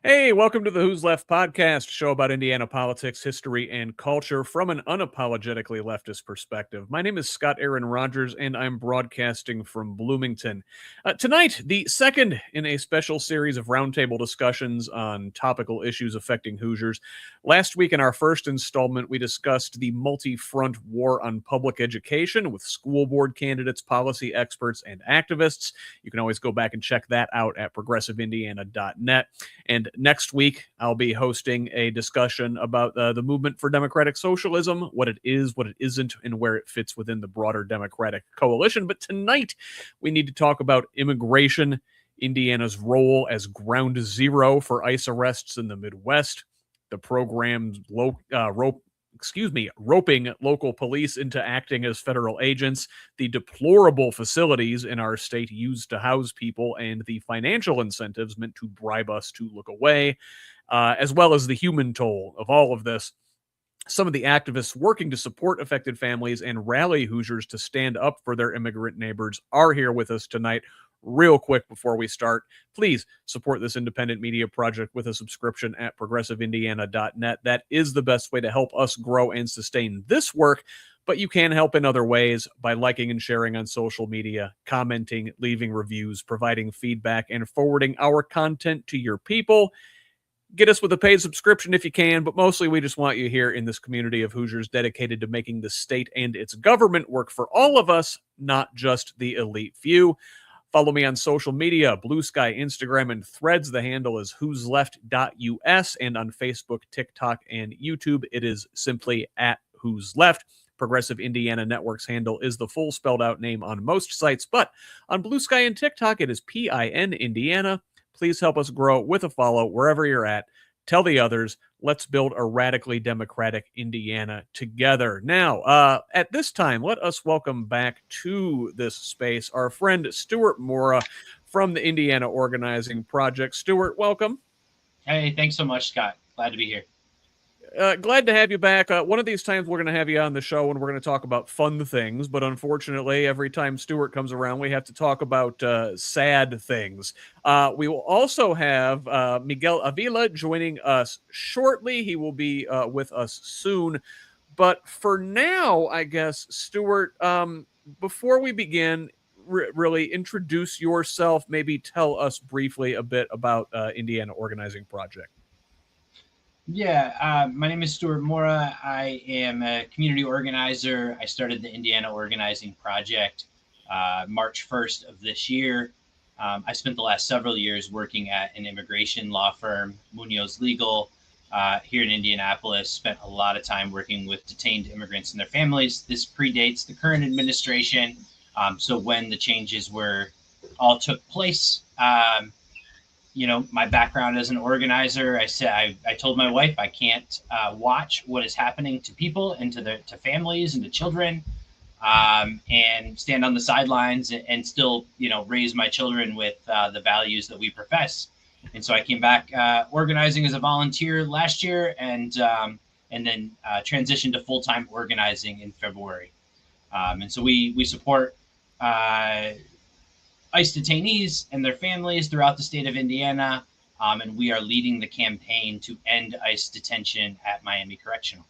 Hey, welcome to the Who's Left Podcast, show about Indiana politics, history, and culture from an unapologetically leftist perspective. My name is Scott Aaron Rogers, and I'm broadcasting from Bloomington. Tonight, the second in a special series of roundtable discussions on topical issues affecting Hoosiers. Last week, in our first installment, we discussed the multi-front war on public education with school board candidates, policy experts, and activists. You can always go back and check that out at progressiveindiana.net. And next week, I'll be hosting a discussion about the movement for democratic socialism, what it is, what it isn't, and where it fits within the broader Democratic coalition. But tonight, we need to talk about immigration, Indiana's role as ground zero for ICE arrests in the Midwest, the program's roping local police into acting as federal agents, the deplorable facilities in our state used to house people, and the financial incentives meant to bribe us to look away, as well as the human toll of all of this. Some of the activists working to support affected families and rally Hoosiers to stand up for their immigrant neighbors are here with us tonight. Real quick before we start, please support this independent media project with a subscription at progressiveindiana.net. That is the best way to help us grow and sustain this work, but you can help in other ways by liking and sharing on social media, commenting, leaving reviews, providing feedback, and forwarding our content to your people. Get us with a paid subscription if you can, but mostly we just want you here in this community of Hoosiers dedicated to making the state and its government work for all of us, not just the elite few. Follow me on social media, Blue Sky, Instagram, and Threads. The handle is whosleft.us, and on Facebook, TikTok, and YouTube, it is simply at Who's Left. Progressive Indiana Network's handle is the full spelled out name on most sites, but on Blue Sky and TikTok, it is PIN Indiana. Please help us grow with a follow wherever you're at. Tell the others. Let's build a radically democratic Indiana together. Now, at this time, let us welcome back to this space our friend Stuart Mora from the Indiana Organizing Project. Stuart, welcome. Hey, thanks so much, Scott. Glad to be here. Glad to have you back. One of these times we're going to have you on the show and we're going to talk about fun things, but unfortunately, every time Stuart comes around, we have to talk about sad things. We will also have Miguel Avila joining us shortly. He will be with us soon. But for now, I guess, Stuart, before we begin, really introduce yourself, maybe tell us briefly a bit about Indiana Organizing Project. Yeah, my name is Stuart Mora. I am a community organizer. I started the Indiana Organizing Project March 1st of this year. I spent the last several years working at an immigration law firm, Munoz Legal, here in Indianapolis. Spent a lot of time working with detained immigrants and their families. This predates the current administration. So when the changes all took place, my background as an organizer, I told my wife I can't watch what is happening to people and to families and to children, and stand on the sidelines and still, raise my children with the values that we profess. And so I came back organizing as a volunteer last year, and then transitioned to full-time organizing in February. And so we support ICE detainees and their families throughout the state of Indiana, and we are leading the campaign to end ICE detention at Miami Correctional.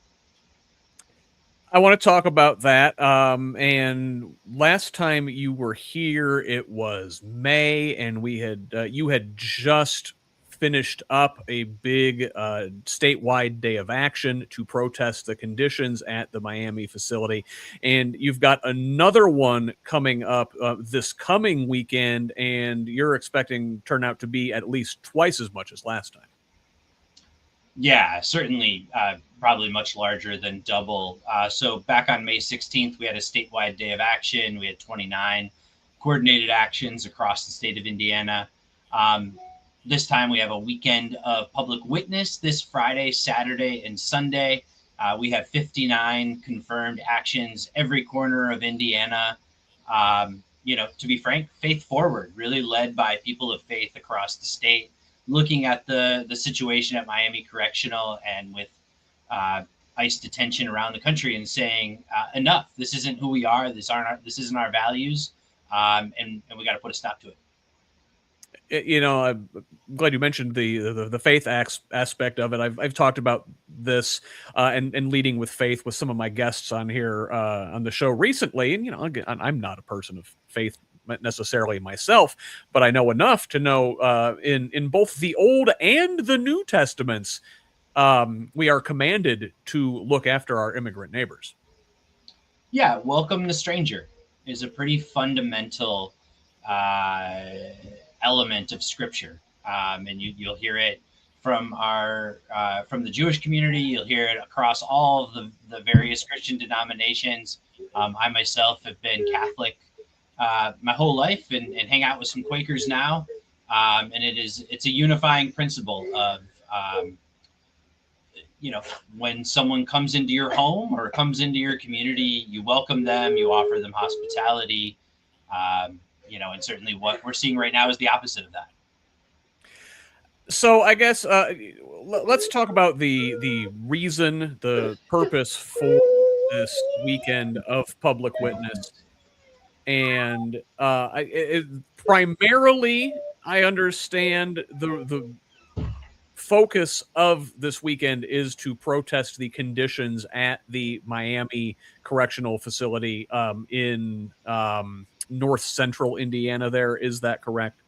I want to talk about that. And last time you were here, it was May, and you had just finished up a big statewide day of action to protest the conditions at the Miami facility. And you've got another one coming up this coming weekend, and you're expecting turnout to be at least twice as much as last time. Yeah, certainly, probably much larger than double. So back on May 16th, we had a statewide day of action. We had 29 coordinated actions across the state of Indiana. This time we have a weekend of public witness this Friday, Saturday, and Sunday. We have 59 confirmed actions every corner of Indiana. To be frank, faith forward, really led by people of faith across the state, looking at the situation at Miami Correctional and with ICE detention around the country and saying, enough, this isn't who we are, this isn't our values, and we got to put a stop to it. I'm glad you mentioned the faith aspect of it. I've talked about this and leading with faith with some of my guests on here on the show recently. And again, I'm not a person of faith necessarily myself, but I know enough to know in both the Old and the New Testaments, we are commanded to look after our immigrant neighbors. Yeah, welcome the stranger is a pretty fundamental element of Scripture, and you'll hear it from from the Jewish community. You'll hear it across all of the various Christian denominations. I myself have been Catholic my whole life and hang out with some Quakers now, and it's a unifying principle of when someone comes into your home or comes into your community, you welcome them, you offer them hospitality, and certainly what we're seeing right now is the opposite of that. So I guess let's talk about the reason, the purpose for this weekend of public witness, and primarily I understand the focus of this weekend is to protest the conditions at the Miami Correctional Facility in north central Indiana. Is that correct?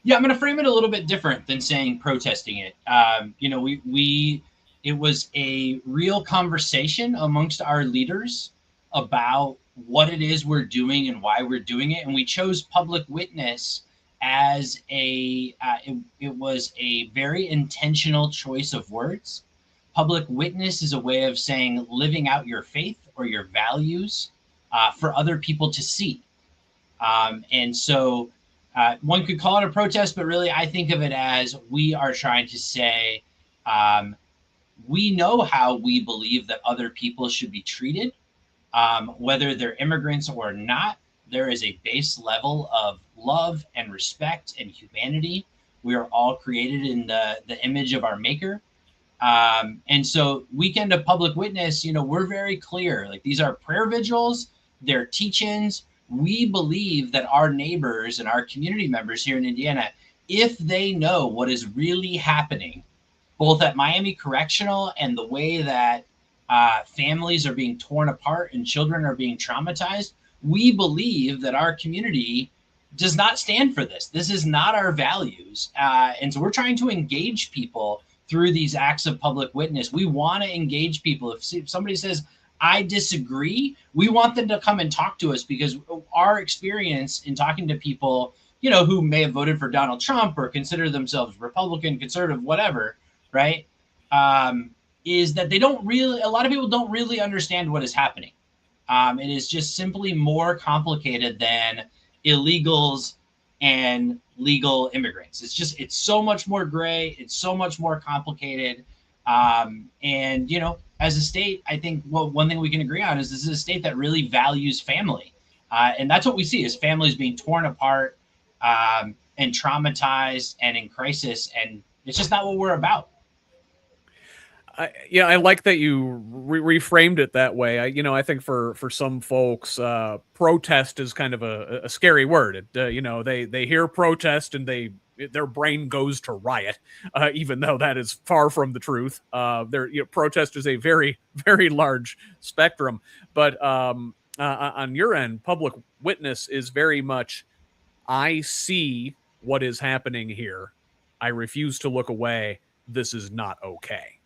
Yeah, I'm going to frame it a little bit different than saying protesting it. It was a real conversation amongst our leaders about what it is we're doing and why we're doing it, and we chose public witness as it was a very intentional choice of words. Public witness is a way of saying living out your faith or your values for other people to see. And so one could call it a protest, but really I think of it as we are trying to say, we know how we believe that other people should be treated, whether they're immigrants or not. There is a base level of love and respect and humanity. We are all created in the image of our maker. And so weekend of public witness, we're very clear, like these are prayer vigils, they're teach-ins. We believe that our neighbors and our community members here in Indiana, if they know what is really happening, both at Miami Correctional and the way that families are being torn apart and children are being traumatized, we believe that our community does not stand for this. This is not our values. And so we're trying to engage people through these acts of public witness. We want to engage people. If somebody says, I disagree, we want them to come and talk to us, because our experience in talking to people, who may have voted for Donald Trump or consider themselves Republican, conservative, whatever, right, is that a lot of people don't really understand what is happening. It is just simply more complicated than illegals and legal immigrants. It's so much more gray. It's so much more complicated. And, as a state, I think one thing we can agree on is this is a state that really values family. And that's what we see is families being torn apart and traumatized and in crisis. And it's just not what we're about. I like that you reframed it that way. I think for some folks, protest is kind of a scary word. They hear protest and their brain goes to riot, even though that is far from the truth. Protest is a very, very large spectrum. But on your end, public witness is very much, I see what is happening here. I refuse to look away. This is not okay.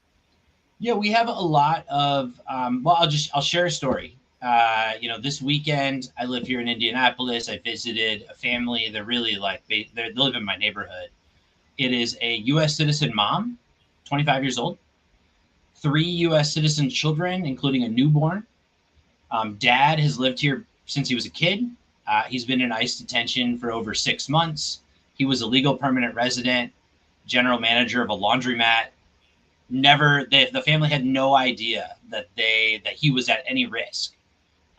Yeah, we have a lot of, I'll share a story. This weekend, I live here in Indianapolis. I visited a family. They're really they live in my neighborhood. It is a U.S. citizen mom, 25 years old, 3 U.S. citizen children, including a newborn. Dad has lived here since he was a kid. He's been in ICE detention for over 6 months. He was a legal permanent resident, general manager of a laundromat. The family had no idea that he was at any risk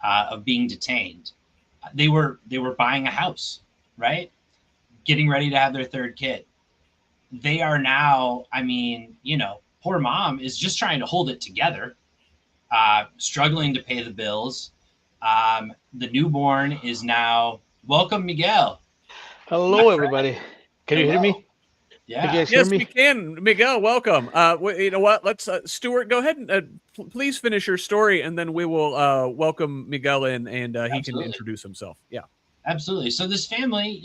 of being detained. They were buying a house, right? Getting ready to have their 3rd kid. They are now, poor mom is just trying to hold it together, struggling to pay the bills. The newborn is now, welcome, Miguel. Hello, everybody. Can you hear me? Yeah. Can you guys hear Yes, me? we can. Miguel, welcome. You know what? Let's Stuart, go ahead and please finish your story, and then we will welcome Miguel in, and he can introduce himself. Yeah, absolutely. So this family,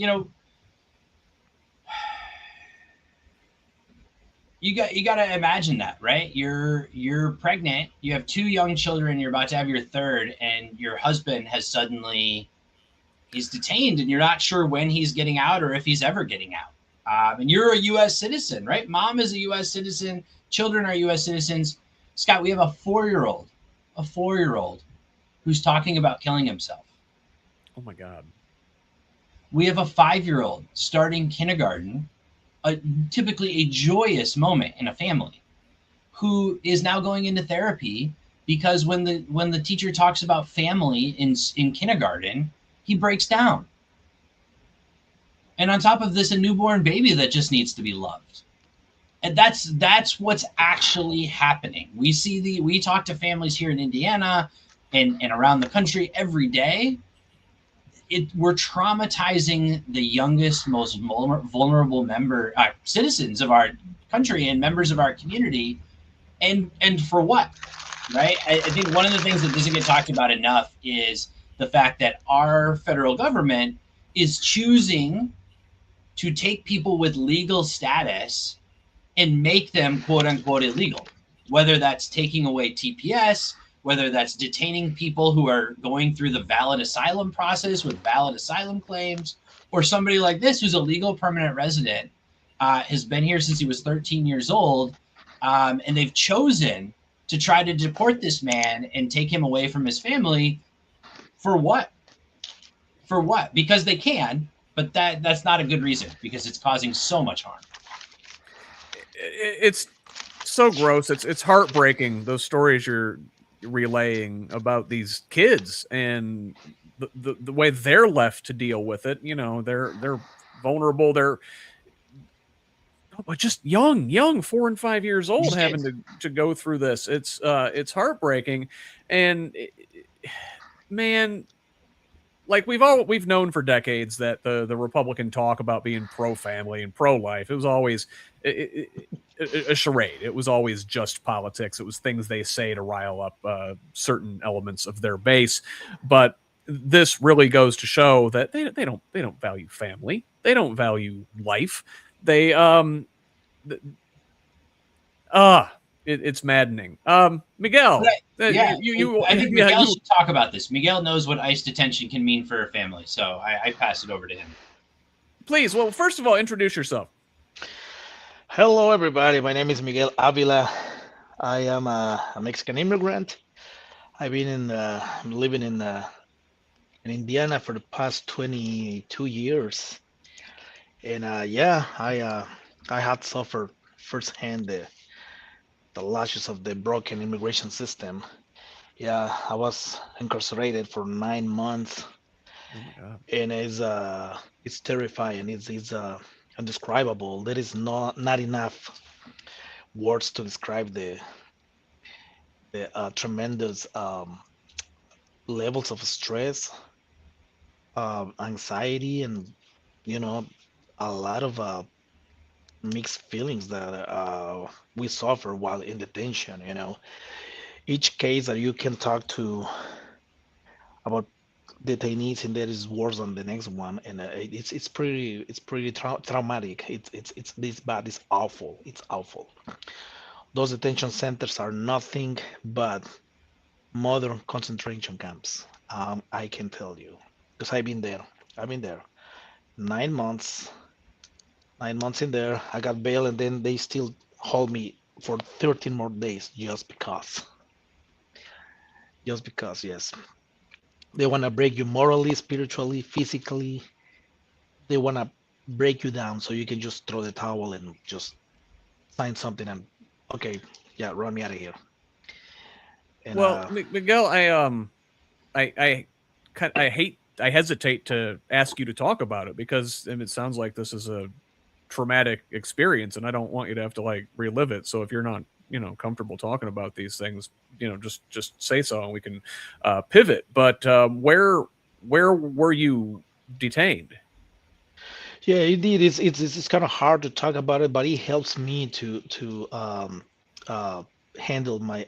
you got to imagine that, right? You're pregnant, you have 2 young children, you're about to have your third, and your husband has suddenly he's detained, and you're not sure when he's getting out or if he's ever getting out. And you're a U.S. citizen, right? Mom is a U.S. citizen. Children are U.S. citizens. Scott, we have a 4-year-old, who's talking about killing himself. oh my God. We have a 5-year-old starting kindergarten, typically a joyous moment in a family, who is now going into therapy because when the teacher talks about family in kindergarten, he breaks down. And on top of this, a newborn baby that just needs to be loved. And that's what's actually happening. We talk to families here in Indiana and around the country every day. We're traumatizing the youngest, most vulnerable citizens of our country and members of our community, and for what, right? I think one of the things that doesn't get talked about enough is the fact that our federal government is choosing to take people with legal status and make them quote unquote illegal, whether that's taking away TPS, whether that's detaining people who are going through the valid asylum process with valid asylum claims, or somebody like this who's a legal permanent resident, has been here since he was 13 years old, and they've chosen to try to deport this man and take him away from his family. For what? For what? Because they can, but that's not a good reason, because it's causing so much harm. It's so gross. It's heartbreaking, those stories you're relaying about these kids and the way they're left to deal with it. They're vulnerable. They're just young, 4 and 5 years old, having to go through this. It's heartbreaking. And man, like we've known for decades that the Republican talk about being pro-family and pro-life, it was always a charade. It was always just politics. It was things they say to rile up certain elements of their base. But this really goes to show that they don't value family. They don't value life. They it's maddening. Miguel, yeah, I think Miguel you should talk about this. Miguel knows what ICE detention can mean for a family, so I pass it over to him. Please, well, first of all, introduce yourself. Hello, everybody. My name is Miguel Avila. I am a Mexican immigrant. I've been living in Indiana for the past 22 years, and I had suffered firsthand the lashes of the broken immigration system. Yeah, I was incarcerated for 9 months, Oh my God. and it's terrifying. It's indescribable. There is not enough words to describe the tremendous levels of stress, anxiety, and you know a lot of mixed feelings that we suffer while in detention. Each case that you can talk to about detainees, and there is worse than the next one, and it's pretty traumatic. It's this bad. It's awful. It's awful. Those detention centers are nothing but modern concentration camps. I can tell you, because I've been there. I've been there 9 months. 9 months in there. I got bail, and then they still hold me for 13 more days just because. Just because, yes. They want to break you morally, spiritually, physically. They want to break you down so you can just throw the towel and just sign something and okay, yeah, run me out of here. And Well, Miguel, I hesitate to ask you to talk about it because it sounds like this is a traumatic experience, and I don't want you to have to like relive it. So if you're not comfortable talking about these things, just say so and we can pivot. But where were you detained? Yeah, indeed. It's kind of hard to talk about it, but it helps me to uh handle my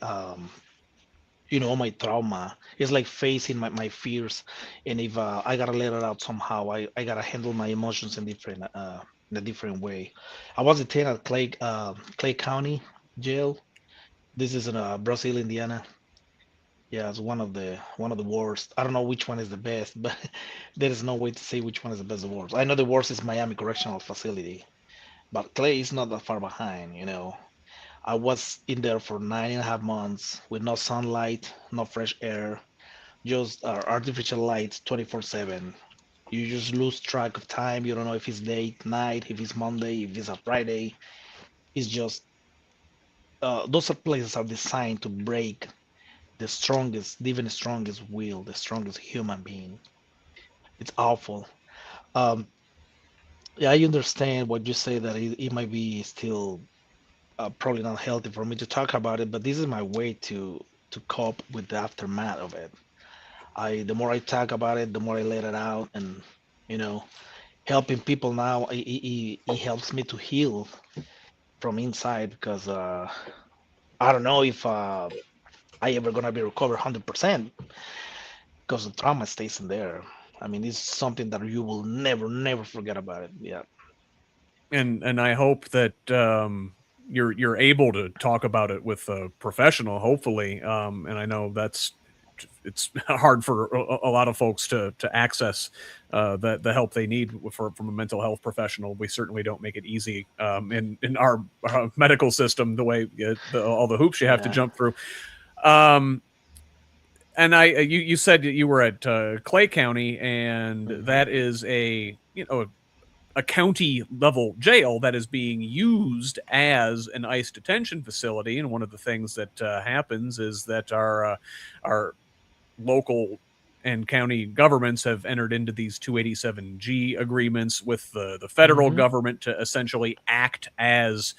my trauma. It's like facing my fears, and if I gotta let it out somehow, I gotta handle my emotions in a different way. I was detained at Clay County Jail. This is in Brazil, Indiana. Yeah, it's one of the worst. I don't know which one is the best, but there is no way to say which one is the best or worst. I know the worst is Miami Correctional Facility, but Clay is not that far behind. I was in there for 9.5 months with no sunlight, no fresh air, just artificial lights 24/7. You just lose track of time. You don't know if it's day, night, if it's Monday, if it's a Friday. It's just those are places are designed to break the strongest, even the strongest will, the strongest human being. It's awful. Um, yeah, I understand what you say that it might be still probably not healthy for me to talk about it, but this is my way to cope with the aftermath of it. The more I talk about it, the more I let it out, and you know, helping people now, it helps me to heal from inside because I don't know if I ever gonna be recovered 100% because the trauma stays in there. I mean, it's something that you will never forget about it. Yeah. And I hope that you're able to talk about it with a professional, hopefully. And I know it's hard for a lot of folks to access the help they need from a mental health professional. We certainly don't make it easy in our medical system, the way all the hoops you have to Yeah. jump through. Um, and you said that you were at Clay County, and Mhm. that is a county level jail that is being used as an ICE detention facility. And one of the things that happens is that our local and county governments have entered into these 287G agreements with the federal Mhm. government to essentially act as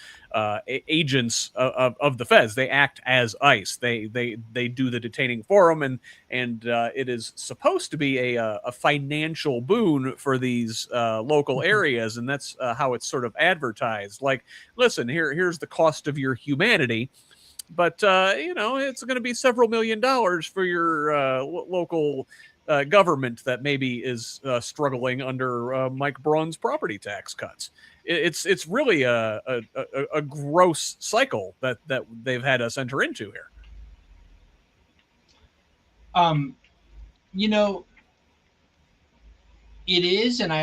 agents of the feds. They act as ICE. They do the detaining for them, and it is supposed to be a financial boon for these local areas, and that's how it's sort of advertised. Like, listen, here's the cost of your humanity, but it's going to be several $1,000,000 for your local government that maybe is struggling under Mike Braun's property tax cuts. It's really a gross cycle that they've had us enter into here. Um, you know, it is, and I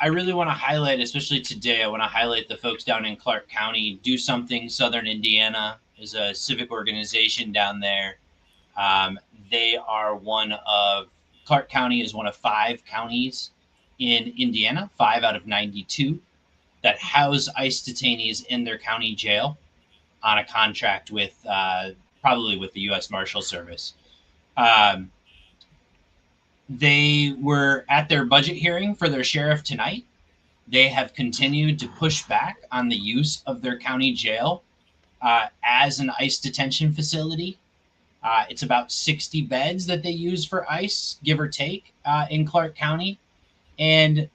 really want to highlight, especially today, I want to highlight the folks down in Clark County. Do Something Southern Indiana is a civic organization down there. Um, they are Clark County is one of 5 counties in Indiana, 5 out of 92, that house ICE detainees in their county jail on a contract with probably with the U.S. Marshal Service. Um, they were at their budget hearing for their sheriff tonight. They have continued to push back on the use of their county jail as an ICE detention facility. It's about 60 beds that they use for ICE, give or take, in Clark County. And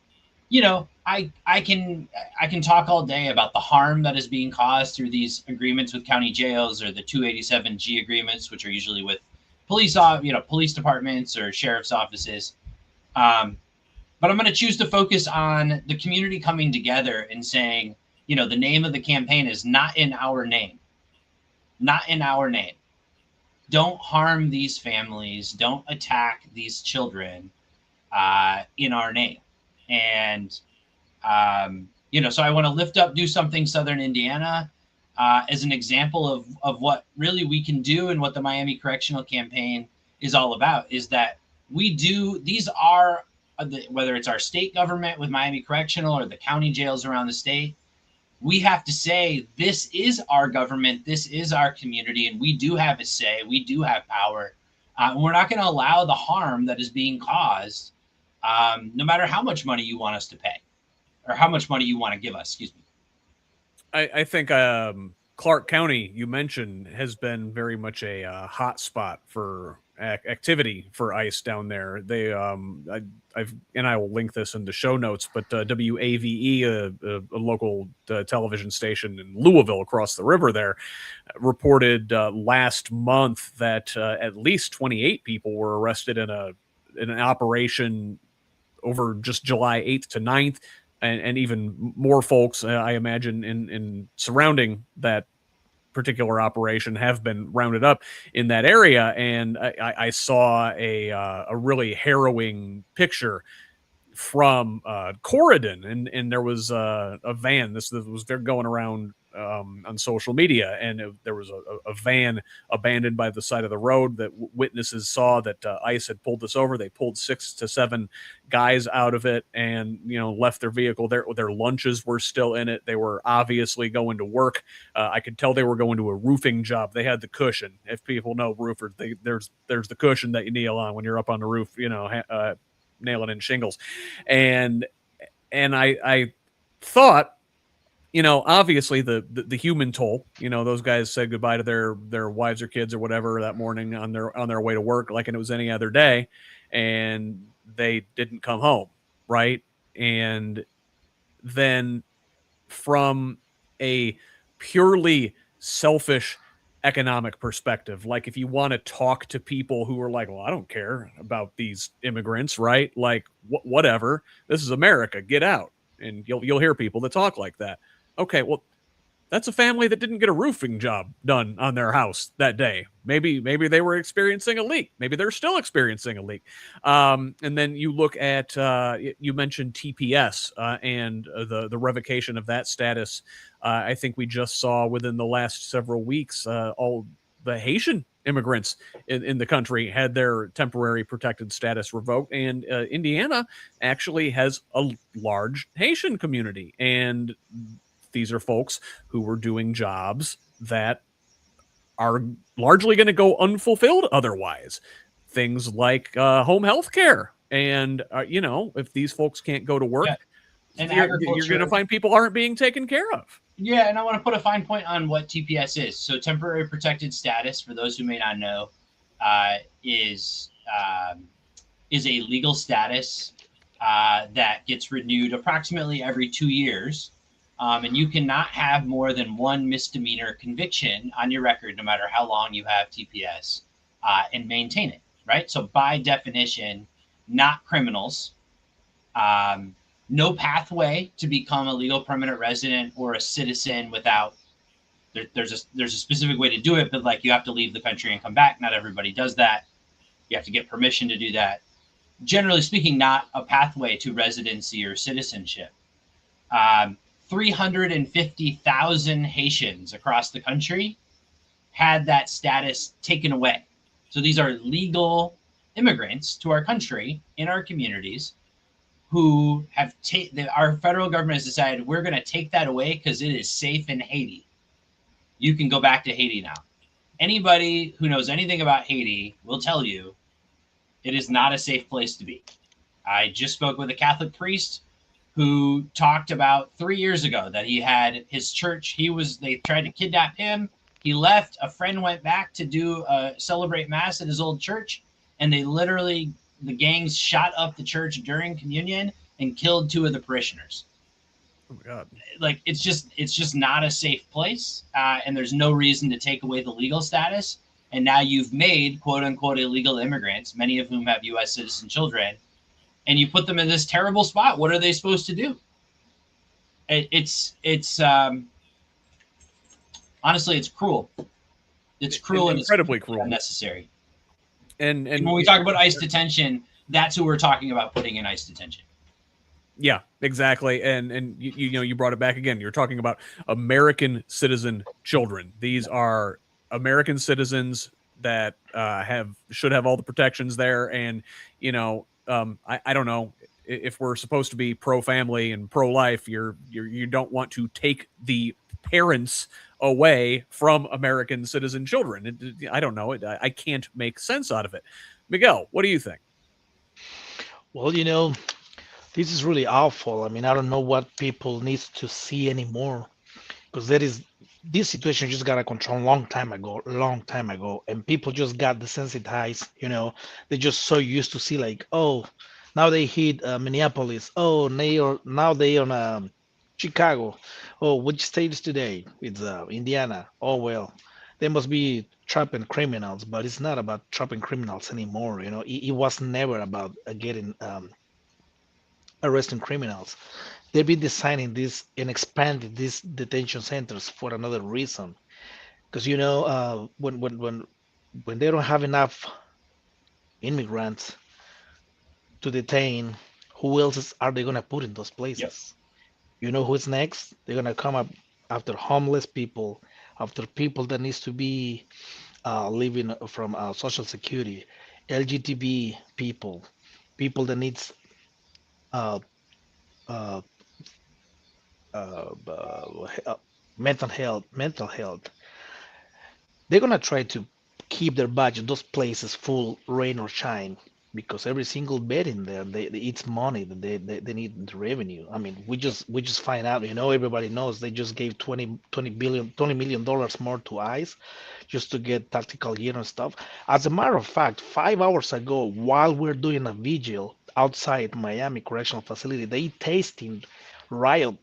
I can talk all day about the harm that is being caused through these agreements with county jails, or the 287G agreements, which are usually with police departments or sheriff's offices. Um, but I'm going to choose to focus on the community coming together and saying, the name of the campaign is not in our name, not in our name. Don't harm these families. Don't attack these children in our name. And so I want to lift up Do Something Southern Indiana as an example of what really we can do, and what the Miami Correctional Campaign is all about. Is that these are whether it's our state government with Miami Correctional or the county jails around the state, we have to say, this is our government, this is our community, and we do have a say, we do have power. And we're not going to allow the harm that is being caused, no matter how much money you want us to pay, or how much money you want to give us, excuse me. I think Clark County, you mentioned, has been very much a hot spot for activity for ICE down there. They, and I will link this in the show notes, but WAVE, a local television station in Louisville across the river there, reported last month that at least 28 people were arrested in an operation over just July 8th to 9th, and even more folks, I imagine, in surrounding that particular operation have been rounded up in that area. And I saw a really harrowing picture from Corridon, and there was a van. This was going around on social media, and there was a van abandoned by the side of the road that witnesses saw that ICE had pulled this over. They pulled 6 to 7 guys out of it, and left their vehicle. Their lunches were still in it. They were obviously going to work. I could tell they were going to a roofing job. They had the cushion. If people know roofers, there's the cushion that you kneel on when you're up on the roof. Nailing in shingles. And I thought, obviously the human toll, those guys said goodbye to their wives or kids or whatever that morning on their way to work, like it was any other day, and they didn't come home, right? And then from a purely selfish economic perspective, like if you want to talk to people who are like, well, I don't care about these immigrants, right? Like whatever, this is America, get out. And you'll hear people that talk like that. Okay, well, that's a family that didn't get a roofing job done on their house that day. Maybe they were experiencing a leak. Maybe they're still experiencing a leak. And then you look at, you mentioned TPS and the revocation of that status. I think we just saw within the last several weeks, all the Haitian immigrants in the country had their temporary protected status revoked. And Indiana actually has a large Haitian community. And these are folks who were doing jobs that are largely going to go unfulfilled otherwise. Things like home health care. And, if these folks can't go to work, and you're going to find people aren't being taken care of. Yeah, and I want to put a fine point on what TPS is. So temporary protected status, for those who may not know, is a legal status that gets renewed approximately every 2 years. And you cannot have more than one misdemeanor conviction on your record, no matter how long you have TPS, and maintain it, right? So by definition, not criminals, no pathway to become a legal permanent resident or a citizen without, there's a specific way to do it, but like you have to leave the country and come back. Not everybody does that. You have to get permission to do that. Generally speaking, not a pathway to residency or citizenship. 350,000 Haitians across the country had that status taken away. So these are legal immigrants to our country in our communities who have our federal government has decided we're going to take that away because it is safe in Haiti. You can go back to Haiti now. Anybody who knows anything about Haiti will tell you it is not a safe place to be. I just spoke with a Catholic priest who talked about 3 years ago that he had his church. They tried to kidnap him. He left. A friend went back to celebrate mass at his old church, and the gangs shot up the church during communion and killed 2 of the parishioners. Oh my God! Like it's just not a safe place, and there's no reason to take away the legal status. And now you've made quote unquote illegal immigrants, many of whom have U.S. citizen children, and you put them in this terrible spot. What are they supposed to do? It's honestly, it's cruel. It's cruel and incredibly cruel, unnecessary. And when we talk about ICE detention, that's who we're talking about putting in ICE detention. Yeah, exactly. And you brought it back again. You're talking about American citizen children. These are American citizens that should have all the protections there. And I don't know if we're supposed to be pro-family and pro-life. You don't want to take the parents away from American citizen children. I don't know. I can't make sense out of it. Miguel, what do you think? Well, this is really awful. I mean, I don't know what people needs to see anymore, because this situation just got a control long time ago, and people just got desensitized. They just so used to see like, oh, now they hit Minneapolis. Oh, now they on Chicago. Oh, which state is today? It's Indiana. Oh well, they must be trapping criminals, but it's not about trapping criminals anymore. It was never about getting arresting criminals. They've been designing this and expanding these detention centers for another reason. Because when they don't have enough immigrants to detain, who else are they gonna put in those Yep. places? You know who's next? They're gonna come up after homeless people, after people that needs to be living from social security, LGBT people, people that needs uh, uh, mental health. They're gonna try to keep their budget, those places full, rain or shine, because every single bed in there, it's money that they need the revenue. I mean, we just find out, everybody knows they just gave 20 million dollars more to ICE just to get tactical gear and stuff. As a matter of fact, 5 hours ago, while we're doing a vigil outside Miami Correctional Facility, they tasting riot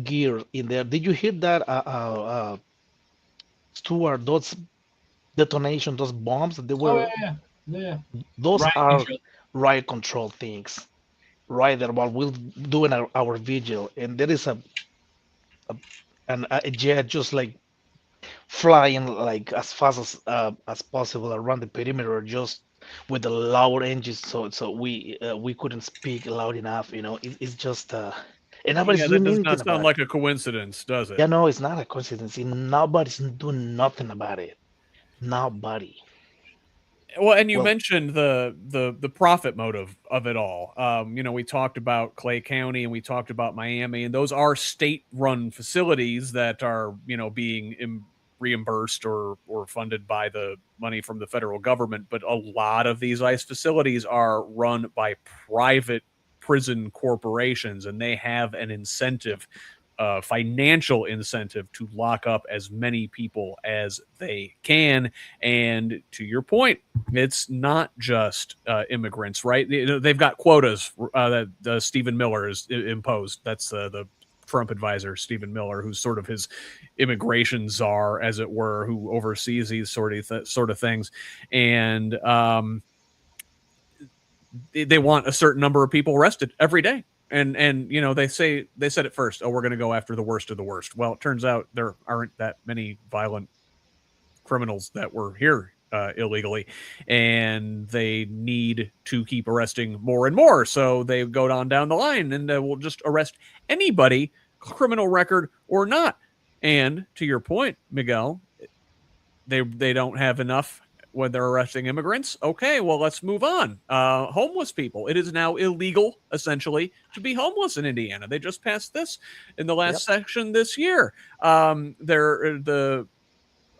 gear in there. Did you hear that, Stuart? Those detonation, those bombs, they Oh were yeah, yeah, yeah. those Riot are control. riot control things. Right there while we're doing our vigil, and there is a jet just like flying like as fast as possible around the perimeter, just with the loud engines, so we couldn't speak loud enough. It's just and nobody's Yeah, that doing does anything not sound about it. like a coincidence, does it? Yeah, no, it's not a coincidence. Nobody's doing nothing about it. Nobody. Well, and you Well, mentioned the profit motive of it all. We talked about Clay County and we talked about Miami, and those are state-run facilities that are being reimbursed or funded by the money from the federal government. But a lot of these ICE facilities are run by private prison corporations, and they have an incentive, financial incentive, to lock up as many people as they can. And to your point, it's not just immigrants, right? They've got quotas that Stephen Miller has imposed. That's the Trump advisor, Stephen Miller, who's sort of his immigration czar, as it were, who oversees these sort of things. And they want a certain number of people arrested every day. And they said it first, oh, we're going to go after the worst of the worst. Well, it turns out there aren't that many violent criminals that were here illegally, and they need to keep arresting more and more. So they go down the line, and will just arrest anybody, criminal record or not. And to your point, Miguel, they don't have enough when they're arresting immigrants. Okay, well, let's move on. Homeless people. It is now illegal, essentially, to be homeless in Indiana. They just passed this in the last yep. section this year. The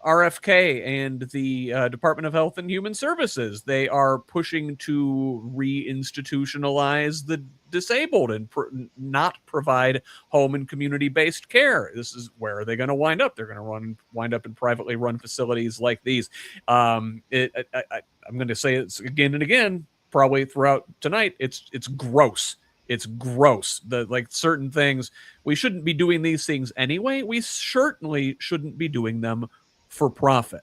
RFK and the Department of Health and Human Services, they are pushing to reinstitutionalize the disabled and not provide home and community-based care. This is where are they going to wind up? They're going to wind up in privately run facilities like these. I'm going to say it again and again, probably throughout tonight. It's gross. It's gross. Certain things, we shouldn't be doing these things anyway. We certainly shouldn't be doing them for profit.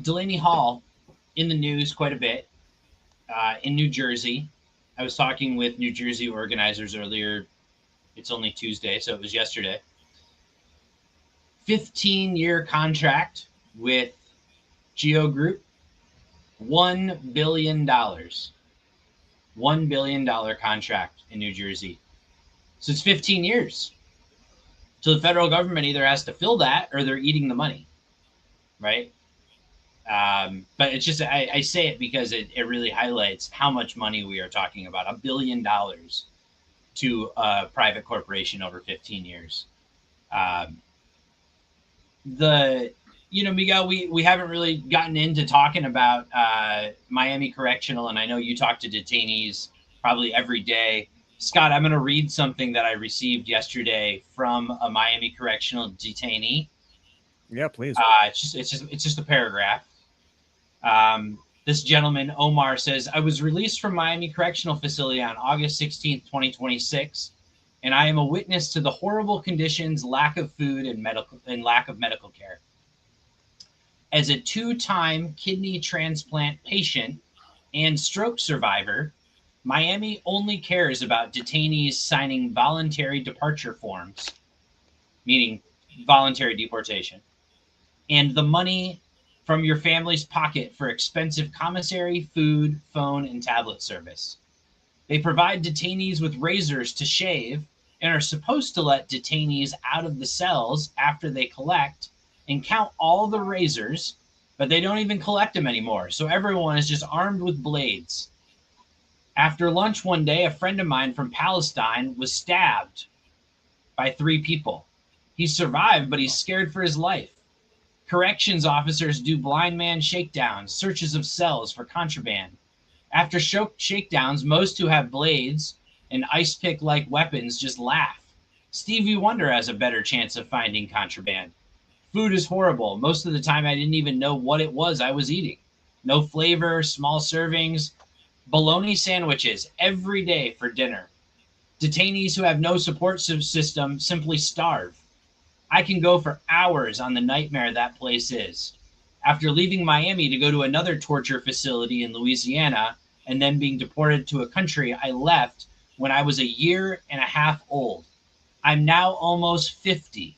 Delaney Hall in the news quite a bit in New Jersey. I was talking with New Jersey organizers earlier. It's only Tuesday, so it was yesterday. 15-year contract with Geo Group, $1 billion. $1 billion contract in New Jersey. So it's 15 years. So the federal government either has to fill that or they're eating the money, right? But it's just, I say it because it really highlights how much money we are talking about. $1 billion to a private corporation over 15 years. Miguel, we haven't really gotten into talking about Miami Correctional, and I know you talk to detainees probably every day. Scott, I'm going to read something that I received yesterday from a Miami correctional detainee. Yeah, please. It's just a paragraph. This gentleman, Omar, says, I was released from Miami Correctional Facility on August 16th, 2026, and I am a witness to the horrible conditions, lack of food, and lack of medical care. As a two-time kidney transplant patient and stroke survivor, Miami only cares about detainees signing voluntary departure forms, meaning voluntary deportation, and the money from your family's pocket for expensive commissary, food, phone, and tablet service. They provide detainees with razors to shave and are supposed to let detainees out of the cells after they collect and count all the razors, but they don't even collect them anymore. So everyone is just armed with blades. After lunch one day, a friend of mine from Palestine was stabbed by three people. He survived, but he's scared for his life. Corrections officers do blind man shakedowns, searches of cells for contraband. After shakedowns, most who have blades and ice pick like weapons just laugh. Stevie Wonder has a better chance of finding contraband. Food is horrible. Most of the time, I didn't even know what it was I was eating. No flavor, small servings, bologna sandwiches every day for dinner. Detainees who have no support system simply starve. I can go for hours on the nightmare that place is. After leaving Miami to go to another torture facility in Louisiana and then being deported to a country I left when I was a year and a half old, I'm now almost 50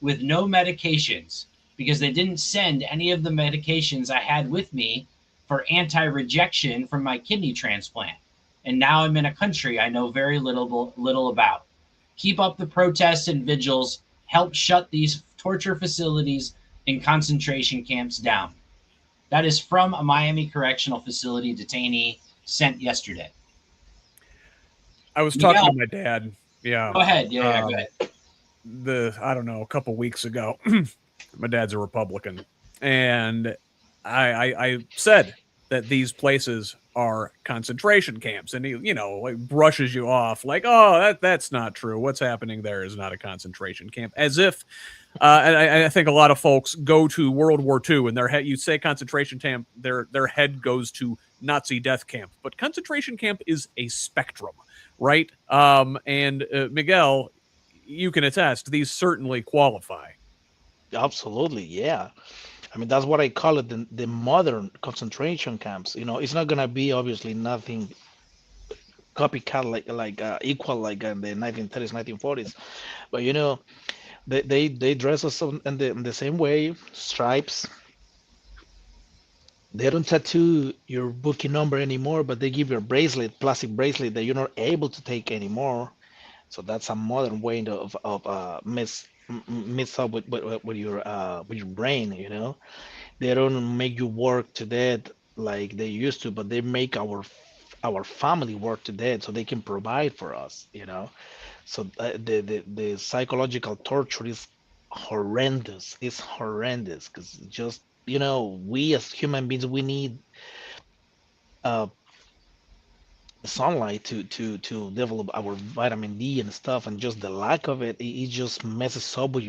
with no medications because they didn't send any of the medications I had with me for anti rejection from my kidney transplant. And now I'm in a country I know very little about. Keep up the protests and vigils. Help shut these torture facilities and concentration camps down. That is from a Miami Correctional Facility detainee sent yesterday. I was talking to Miguel, my dad. Yeah. go ahead. Yeah, go Um, ahead. I don't know, a couple weeks ago. My dad's a Republican, and I said that these places are concentration camps, and he, like brushes you off, like, oh, that's not true. What's happening there is not a concentration camp, as if. And I think a lot of folks go to World War II, and their head, you say concentration camp, their head goes to Nazi death camp, but concentration camp is a spectrum, right? And Miguel, you can attest, these certainly qualify. Absolutely, yeah. I mean, that's what I call it, the modern concentration camps. It's not gonna be obviously nothing copycat like equal like in the 1930s, 1940s. But they dress us in the same way, stripes. They don't tattoo your booking number anymore, but they give you a bracelet, plastic bracelet that you're not able to take anymore. So that's a modern way of mess up with your brain. They don't make you work to death like they used to, but they make our family work to death so they can provide for us. So the psychological torture is horrendous. It's horrendous because just we as human beings we need uh sunlight to develop our vitamin D and stuff, and just the lack of it just messes up with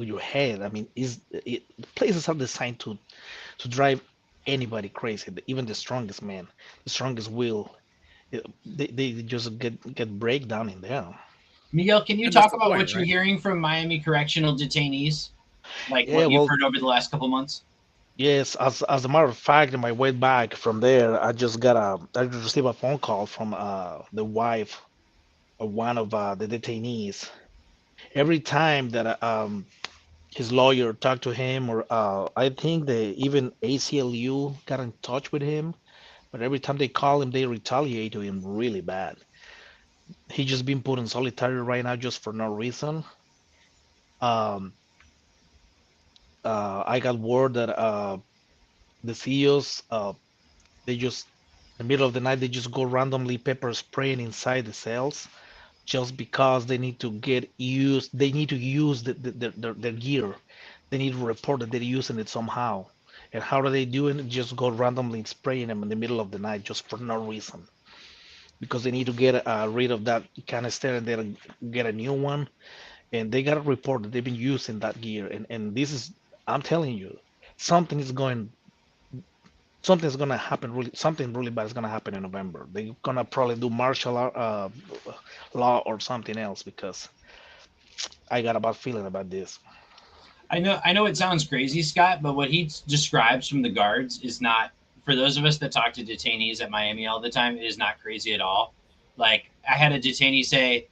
your head. I mean, places are designed to drive anybody crazy, even the strongest man, the strongest will. They just get breakdown in there. Miguel, can you And that's talk the about point, what you're right? hearing from Miami correctional detainees? Like Yeah, what you've well, heard over the last couple months? yes. As a matter of fact, on my way back from there, I just received a phone call from the wife of one of the detainees. Every time that his lawyer talked to him, or I think they even ACLU got in touch with him, but every time they call him, they retaliate to him really bad. He just been put in solitary right now just for no reason. Um, I got word that the CEOs, they just in the middle of the night, they just go randomly pepper spraying inside the cells just because they need to get used. They need to use their gear. They need to report that they're using it somehow. And how are they doing it? Just go randomly spraying them in the middle of the night just for no reason. because they need to get rid of that canister and then get a new one. And they got a report that they've been using that gear. And this is, I'm telling you, something is going, something's gonna happen. Really, something really bad is gonna happen in November. They're gonna probably do martial law or something else because I got a bad feeling about this. I know it sounds crazy, Scott, but what he describes from the guards is not, for those of us that talk to detainees at Miami all the time, it is not crazy at all. Like, I had a detainee say,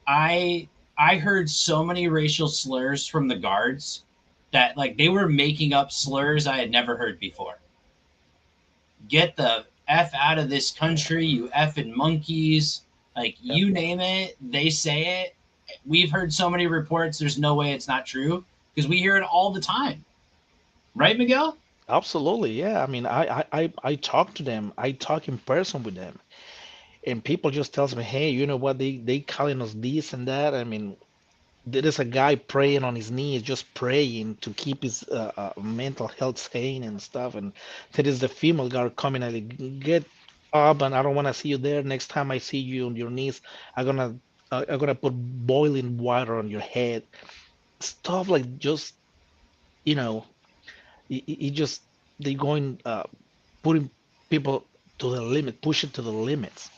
I I heard so many racial slurs from the guards that like they were making up slurs I had never heard before. Get the F out of this country, you effing monkeys. Like, Yep, you name it, they say it. We've heard so many reports, there's no way it's not true because we hear it all the time. Right, Miguel? absolutely. Yeah. I mean, I talk to them. I talk in person with them, and people just tells me, hey, you know what? They calling us this and that. I mean, there is a guy praying on his knees, just praying to keep his mental health sane and stuff. And there is the female guard coming and like, get up, and I don't want to see you there. Next time I see you on your knees, I'm gonna put boiling water on your head. Stuff like just you know, it just they going putting people to the limit, push it to the limits.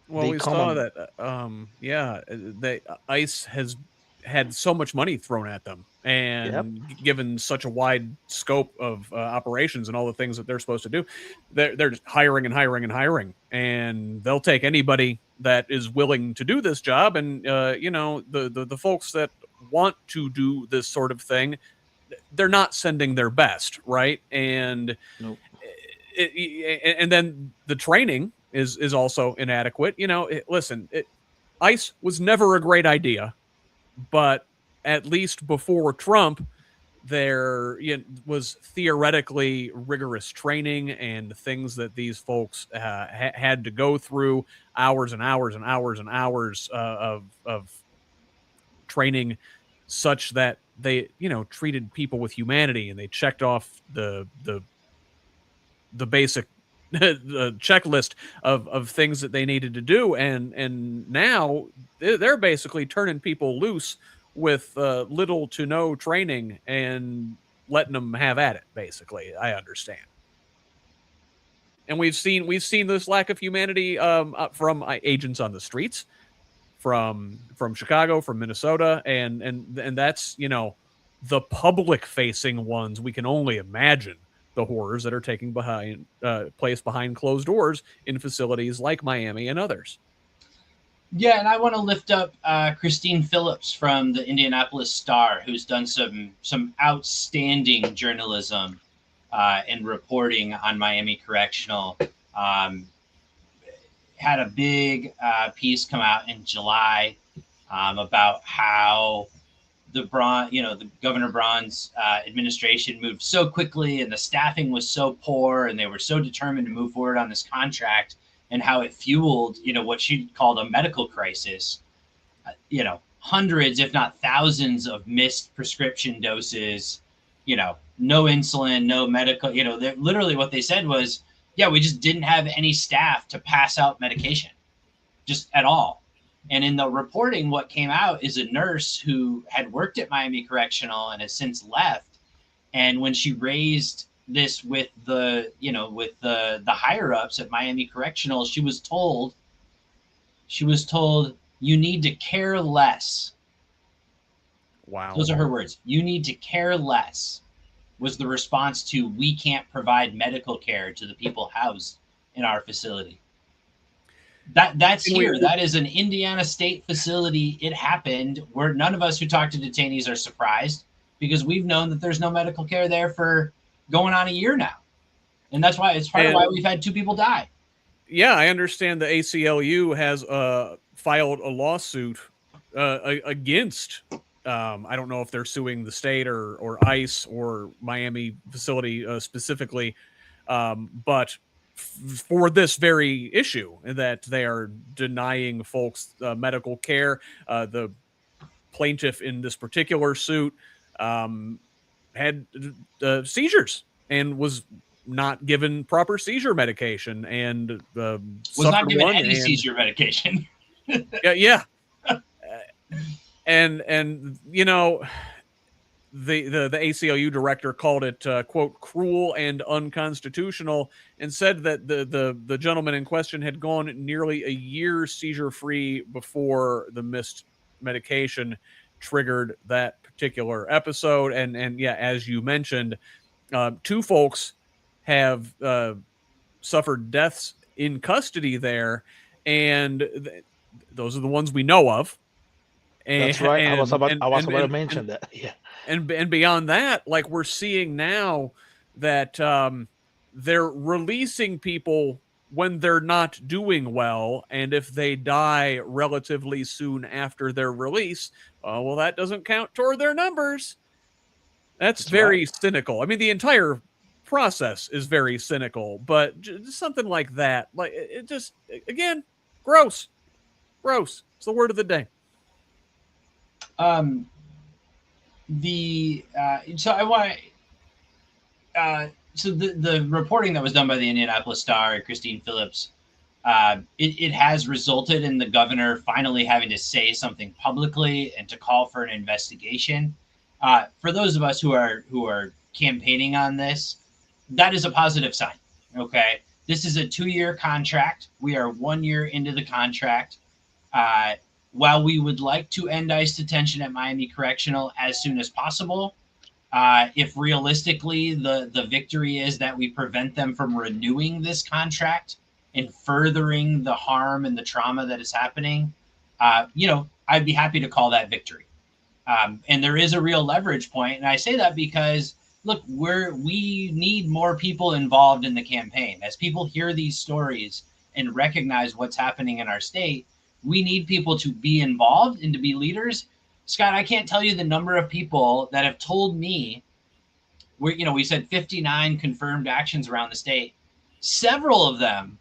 Well, They we come saw on. that. They ICE has had so much money thrown at them, Yep. and given such a wide scope of operations and all the things that they're supposed to do, they're just hiring and hiring and hiring, and they'll take anybody that is willing to do this job. And the folks that want to do this sort of thing, they're not sending their best, right? And Nope. and then the training is also inadequate. Listen, ICE was never a great idea, but at least before Trump, there was theoretically rigorous training and things that these folks had to go through, hours and hours and hours and hours of training, such that they treated people with humanity, and they checked off the basic the checklist of things that they needed to do. And now they're basically turning people loose with little to no training and letting them have at it, basically. I understand. And we've seen this lack of humanity from agents on the streets, from Chicago, from Minnesota, and that's the public facing ones. We can only imagine the horrors that are taking place behind closed doors in facilities like Miami and others. Yeah, and I want to lift up Christine Phillips from the Indianapolis Star, who's done some outstanding journalism and reporting on Miami Correctional. Um, had a big piece come out in July about how the Governor Braun's administration moved so quickly, and the staffing was so poor, and they were so determined to move forward on this contract, and how it fueled, what she called a medical crisis. Hundreds, if not thousands, of missed prescription doses. No insulin, no medical. Literally what they said was, yeah, we just didn't have any staff to pass out medication, just at all. And in the reporting, what came out is a nurse who had worked at Miami Correctional and has since left. And when she raised this with the higher ups at Miami Correctional, she was told you need to care less. Wow. Those are her words. You need to care less was the response to, we can't provide medical care to the people housed in our facility. That's here. That is an Indiana State facility. It happened. Where none of us who talk to detainees are surprised, because we've known that there's no medical care there for going on a year now. And that's why it's part of why we've had 2 people die. Yeah, I understand the ACLU has filed a lawsuit against. I don't know if they're suing the state or ICE or Miami facility specifically, but for this very issue, that they are denying folks medical care. The plaintiff in this particular suit had seizures and was not given proper seizure medication and was not given any seizure medication. yeah. And you know, the ACLU director called it quote cruel and unconstitutional, and said that the gentleman in question had gone nearly a year seizure free before the missed medication triggered that particular episode. And yeah, as you mentioned, 2 folks have suffered deaths in custody there, and those are the ones we know of. That's right. I was about to mention and, that. Yeah. And beyond that, like we're seeing now that they're releasing people when they're not doing well, and if they die relatively soon after their release, well, that doesn't count toward their numbers. That's very cynical. I mean, the entire process is very cynical, but just something like that, like it just, again, gross. It's the word of the day. So the reporting that was done by the Indianapolis Star and Christine Phillips, it has resulted in the governor finally having to say something publicly and to call for an investigation. For those of us who are campaigning on this, that is a positive sign. Okay, this is a 2-year contract. We are 1 year into the contract. While we would like to end ICE detention at Miami Correctional as soon as possible, if realistically the victory is that we prevent them from renewing this contract and furthering the harm and the trauma that is happening, I'd be happy to call that victory. And there is a real leverage point. And I say that because, look, we need more people involved in the campaign. As people hear these stories and recognize what's happening in our state, we need people to be involved and to be leaders. Scott, I can't tell you the number of people that have told me, we said 59 confirmed actions around the state. Several of them,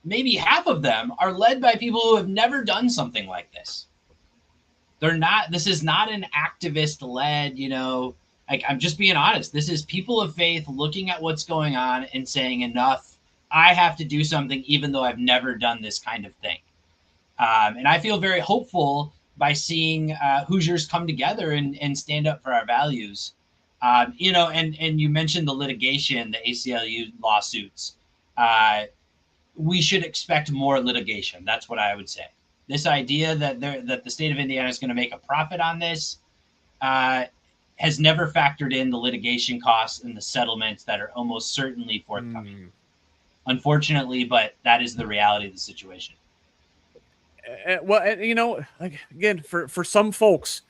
maybe half of them, are led by people who have never done something like this. This is not an activist led, I'm just being honest. This is people of faith looking at what's going on and saying, enough, I have to do something, even though I've never done this kind of thing. And I feel very hopeful by seeing Hoosiers come together and stand up for our values. And you mentioned the litigation, the ACLU lawsuits. We should expect more litigation. That's what I would say. This idea that the state of Indiana is going to make a profit on this has never factored in the litigation costs and the settlements that are almost certainly forthcoming. Unfortunately, but that is the reality of the situation. Well, like again, for some folks,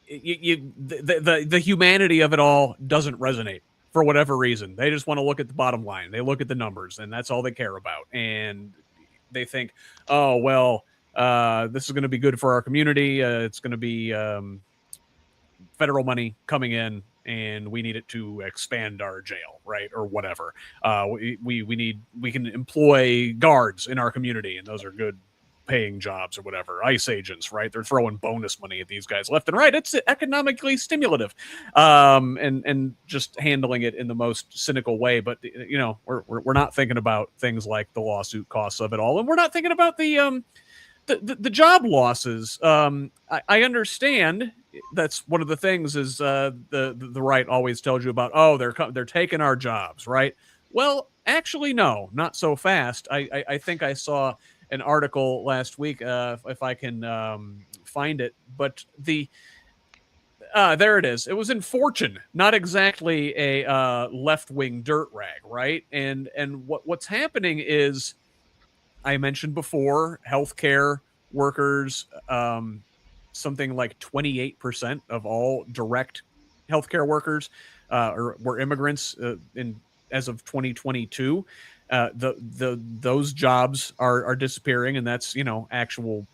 the humanity of it all doesn't resonate for whatever reason. They just want to look at the bottom line. They look at the numbers, and that's all they care about. And they think, oh well, this is going to be good for our community. It's going to be federal money coming in, and we need it to expand our jail, right, or whatever. We can employ guards in our community, and those are good paying jobs or whatever. ICE agents, right? They're throwing bonus money at these guys left and right. It's economically stimulative, and just handling it in the most cynical way. But we're not thinking about things like the lawsuit costs of it all, and we're not thinking about the job losses. I understand that's one of the things is the right always tells you about. Oh, they're taking our jobs, right? Well, actually, no, not so fast. I think I saw an article last week, if I can find it, but there it is. It was in Fortune, not exactly a left-wing dirt rag, right? And what's happening is, I mentioned before, healthcare workers, something like 28% of all direct healthcare workers were immigrants as of 2022. Those jobs are disappearing, and that's actual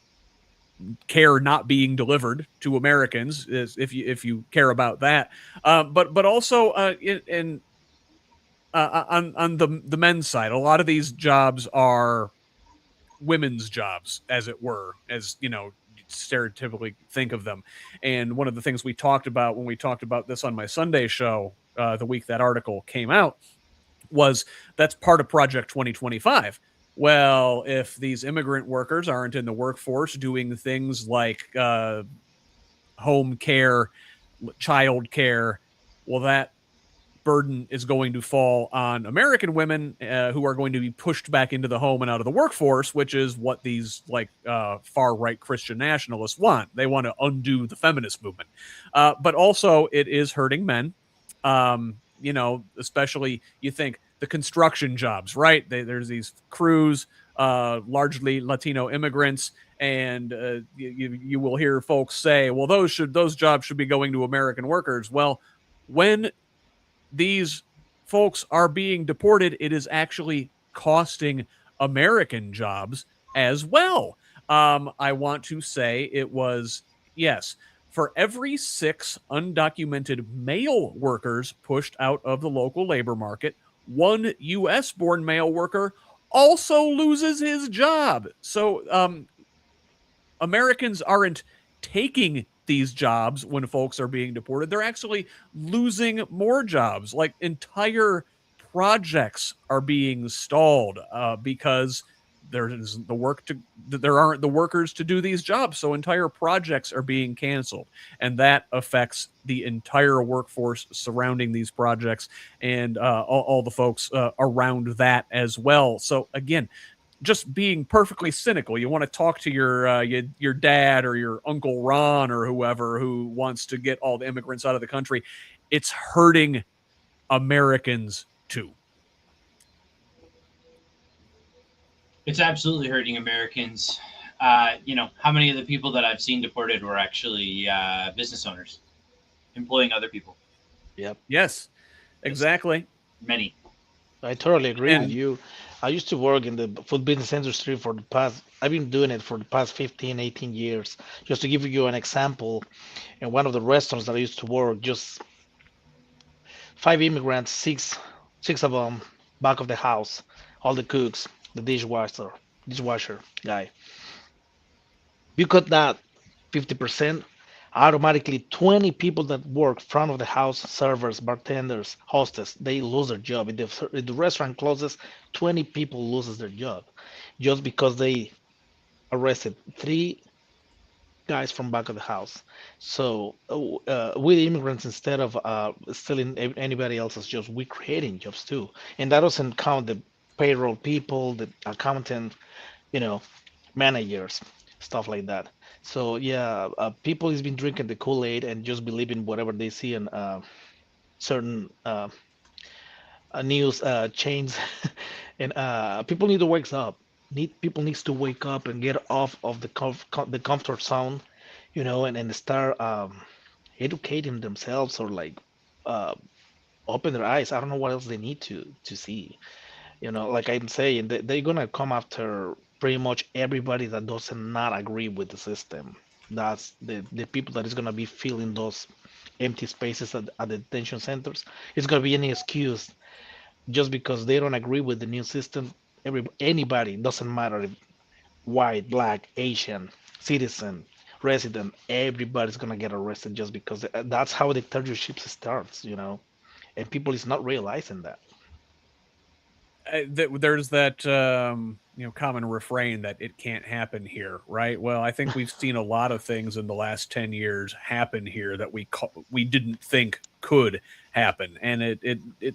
care not being delivered to Americans, if you care about that. But also on the men's side, a lot of these jobs are women's jobs, as it were, as stereotypically think of them. And one of the things we talked about when we talked about this on my Sunday show the week that article came out, was that's part of Project 2025. Well, if these immigrant workers aren't in the workforce doing things like home care, child care, well, that burden is going to fall on American women who are going to be pushed back into the home and out of the workforce, which is what these far right Christian nationalists want. They want to undo the feminist movement. But also it is hurting men. Especially you think the construction jobs, right? There's these crews, largely Latino immigrants, and you will hear folks say, well, those jobs should be going to American workers. Well, when these folks are being deported, it is actually costing American jobs as well. I want to say it was, yes, for every 6 undocumented male workers pushed out of the local labor market, 1 U.S.-born male worker also loses his job. So Americans aren't taking these jobs when folks are being deported. They're actually losing more jobs. Like entire projects are being stalled because there aren't the workers to do these jobs. So entire projects are being canceled, and that affects the entire workforce surrounding these projects and all the folks around that as well. So again, just being perfectly cynical. You want to talk to your dad or your Uncle Ron or whoever who wants to get all the immigrants out of the country. It's hurting Americans too. It's absolutely hurting Americans. How many of the people that I've seen deported were actually business owners employing other people? Yep. Yes, exactly. Many. I totally agree with you. I used to work in the food business industry I've been doing it for the past 15, 18 years. Just to give you an example, in one of the restaurants that I used to work, just 5 immigrants, six of them back of the house, all the cooks, the dishwasher guy. You cut that 50%, automatically 20 people that work front of the house, servers, bartenders, hostess, they lose their job. If the restaurant closes, 20 people loses their job just because they arrested 3 guys from back of the house. So with immigrants, instead of stealing anybody else's jobs, we're creating jobs too. And that doesn't count the payroll people, the accountant, you know, managers, stuff like that. So yeah, people has been drinking the Kool-Aid and just believing whatever they see in certain news chains, and people need to wake up. People needs to wake up and get off of the comfort zone, and start educating themselves, or like uh, open their eyes. I don't know what else they need to see. Like I'm saying, they're gonna come after pretty much everybody that does not agree with the system. That's the people that is gonna be filling those empty spaces at the detention centers. It's gonna be any excuse just because they don't agree with the new system. Anybody, doesn't matter if white, black, Asian, citizen, resident, everybody's gonna get arrested just because that's how the dictatorship starts. And people is not realizing that. There's that common refrain that it can't happen here, right? Well, I think we've seen a lot of things in the last 10 years happen here that we didn't think could happen, and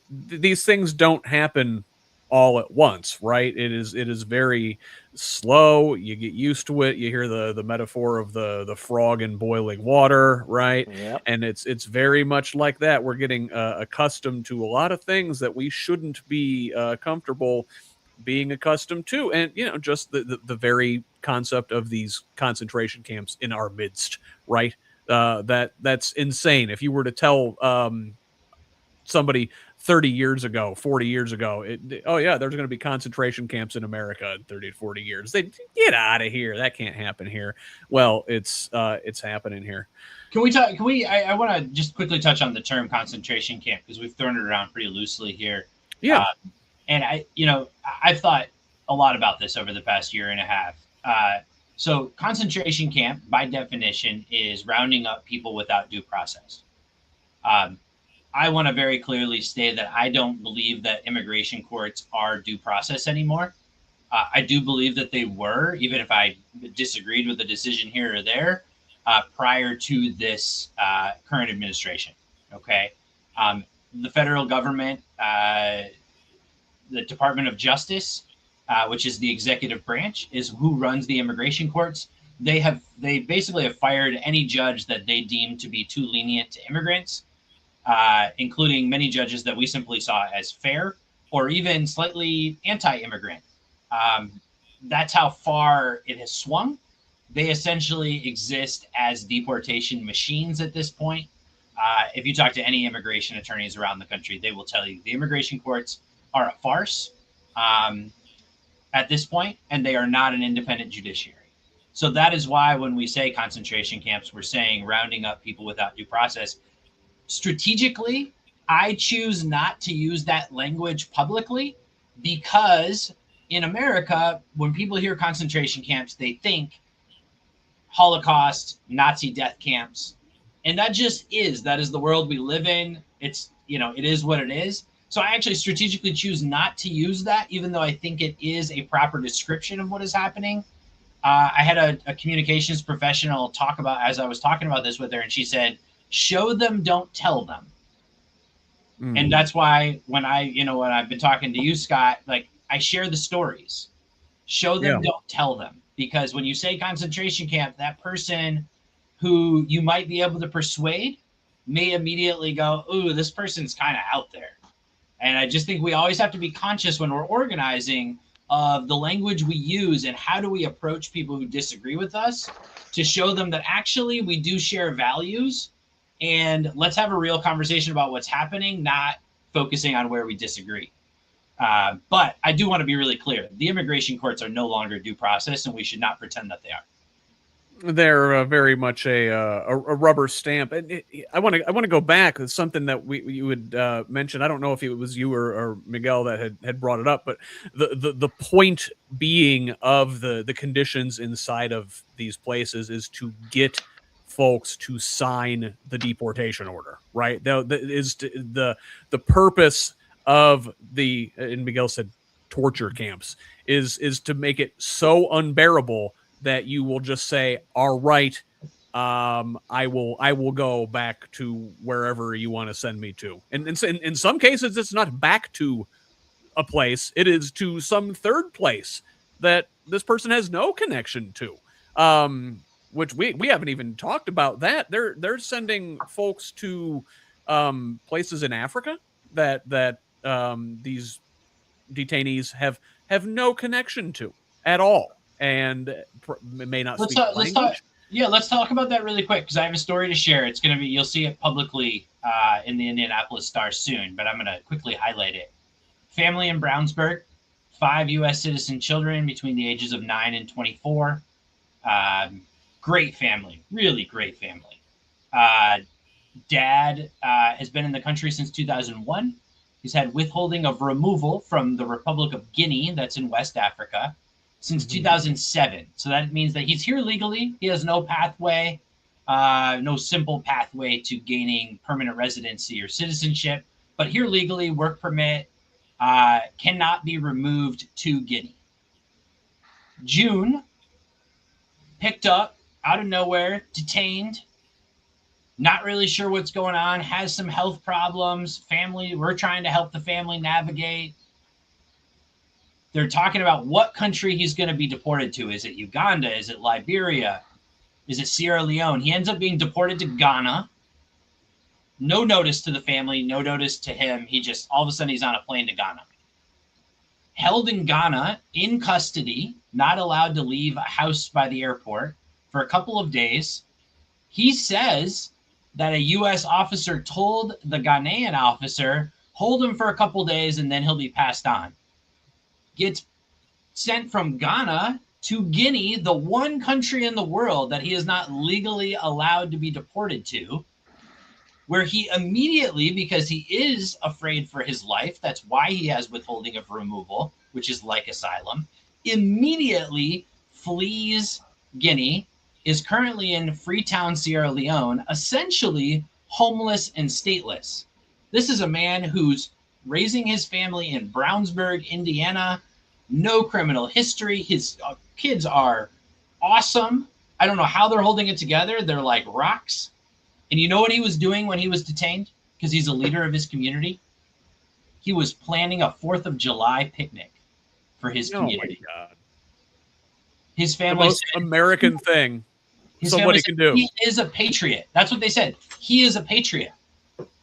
these things don't happen all at once, right? It is very slow. You get used to it. You hear the metaphor of the frog in boiling water, right? Yep. And it's very much like that. We're getting accustomed to a lot of things that we shouldn't be comfortable being accustomed to, and just the very concept of these concentration camps in our midst, right? That's insane. If you were to tell somebody 30 years ago, 40 years ago, oh yeah, there's going to be concentration camps in America in 30 to 40 years. They get out of here. That can't happen here. Well, it's happening here. I want to just quickly touch on the term concentration camp, because we've thrown it around pretty loosely here. Yeah. And I've thought a lot about this over the past year and a half. So concentration camp, by definition, is rounding up people without due process. I want to very clearly state that I don't believe that immigration courts are due process anymore. I do believe that they were, even if I disagreed with the decision here or there, prior to this current administration. Okay. The federal government, the Department of Justice, which is the executive branch, is who runs the immigration courts. They basically have fired any judge that they deem to be too lenient to immigrants, including many judges that we simply saw as fair or even slightly anti-immigrant. That's how far it has swung. They essentially exist as deportation machines at this point. If you talk to any immigration attorneys around the country, they will tell you the immigration courts are a farce at this point, and they are not an independent judiciary. So that is why when we say concentration camps, we're saying rounding up people without due process. Strategically, I choose not to use that language publicly because in America, when people hear concentration camps, they think Holocaust, Nazi death camps. And that is the world we live in. It is what it is. So I actually strategically choose not to use that, even though I think it is a proper description of what is happening. I had a communications professional talk about, as I was talking about this with her, and she said, show them, don't tell them. And that's why when I've been talking to you, Scott, like I share the stories. Show them, don't tell them. Because when you say concentration camp, that person who you might be able to persuade may immediately go, ooh, this person's kind of out there. And I just think we always have to be conscious when we're organizing of the language we use and how do we approach people who disagree with us to show them that actually we do share values, and let's have a real conversation about what's happening, not focusing on where we disagree. But I do want to be really clear. The immigration courts are no longer due process, and we should not pretend that they are. They're very much a rubber stamp. And I want to go back to something that you had mentioned. I don't know if it was you or Miguel that had brought it up, but the point being of the conditions inside of these places is to get folks to sign the deportation order, right? The purpose of the, and Miguel said torture camps, is to make it so unbearable that you will just say, all right, I will go back to wherever you want to send me to. And in some cases, it's not back to a place. It is to some third place that this person has no connection to, which we haven't even talked about that. They're sending folks to places in Africa that these detainees have no connection to at all. And may not speak language. Let's talk about that really quick because I have a story to share. It's going to be, you'll see it publicly in the Indianapolis Star soon, but I'm going to quickly highlight it. Family in Brownsburg, 5 U.S. citizen children between the ages of 9 and 24. Great family, really great family. Dad has been in the country since 2001. He's had withholding of removal from the Republic of Guinea, that's in West Africa, since 2007. So that means that he's here legally. He has no pathway, no simple pathway to gaining permanent residency or citizenship, but here legally, work permit, cannot be removed to Guinea. June, picked up out of nowhere, detained, not really sure what's going on, has some health problems, family, we're trying to help the family navigate. They're talking about what country he's going to be deported to. Is it Uganda? Is it Liberia? Is it Sierra Leone? He ends up being deported to Ghana. No notice to the family, no notice to him. He just, all of a sudden, he's on a plane to Ghana. Held in Ghana, in custody, not allowed to leave a house by the airport for a couple of days. He says that a U.S. officer told the Ghanaian officer, hold him for a couple of days and then he'll be passed on. Gets sent from Ghana to Guinea, the one country in the world that he is not legally allowed to be deported to, where he immediately, because he is afraid for his life, that's why he has withholding of removal, which is like asylum, immediately flees Guinea, is currently in Freetown, Sierra Leone, essentially homeless and stateless. This is a man who's raising his family in Brownsburg, Indiana, no criminal history. His kids are awesome. I don't know how they're holding it together. They're like rocks. And you know what he was doing when he was detained? Because he's a leader of his community. He was planning a 4th of July picnic for his community. Oh my God. His family the most said, American thing his somebody family can said, do. he is a patriot. That's what they said. He is a patriot.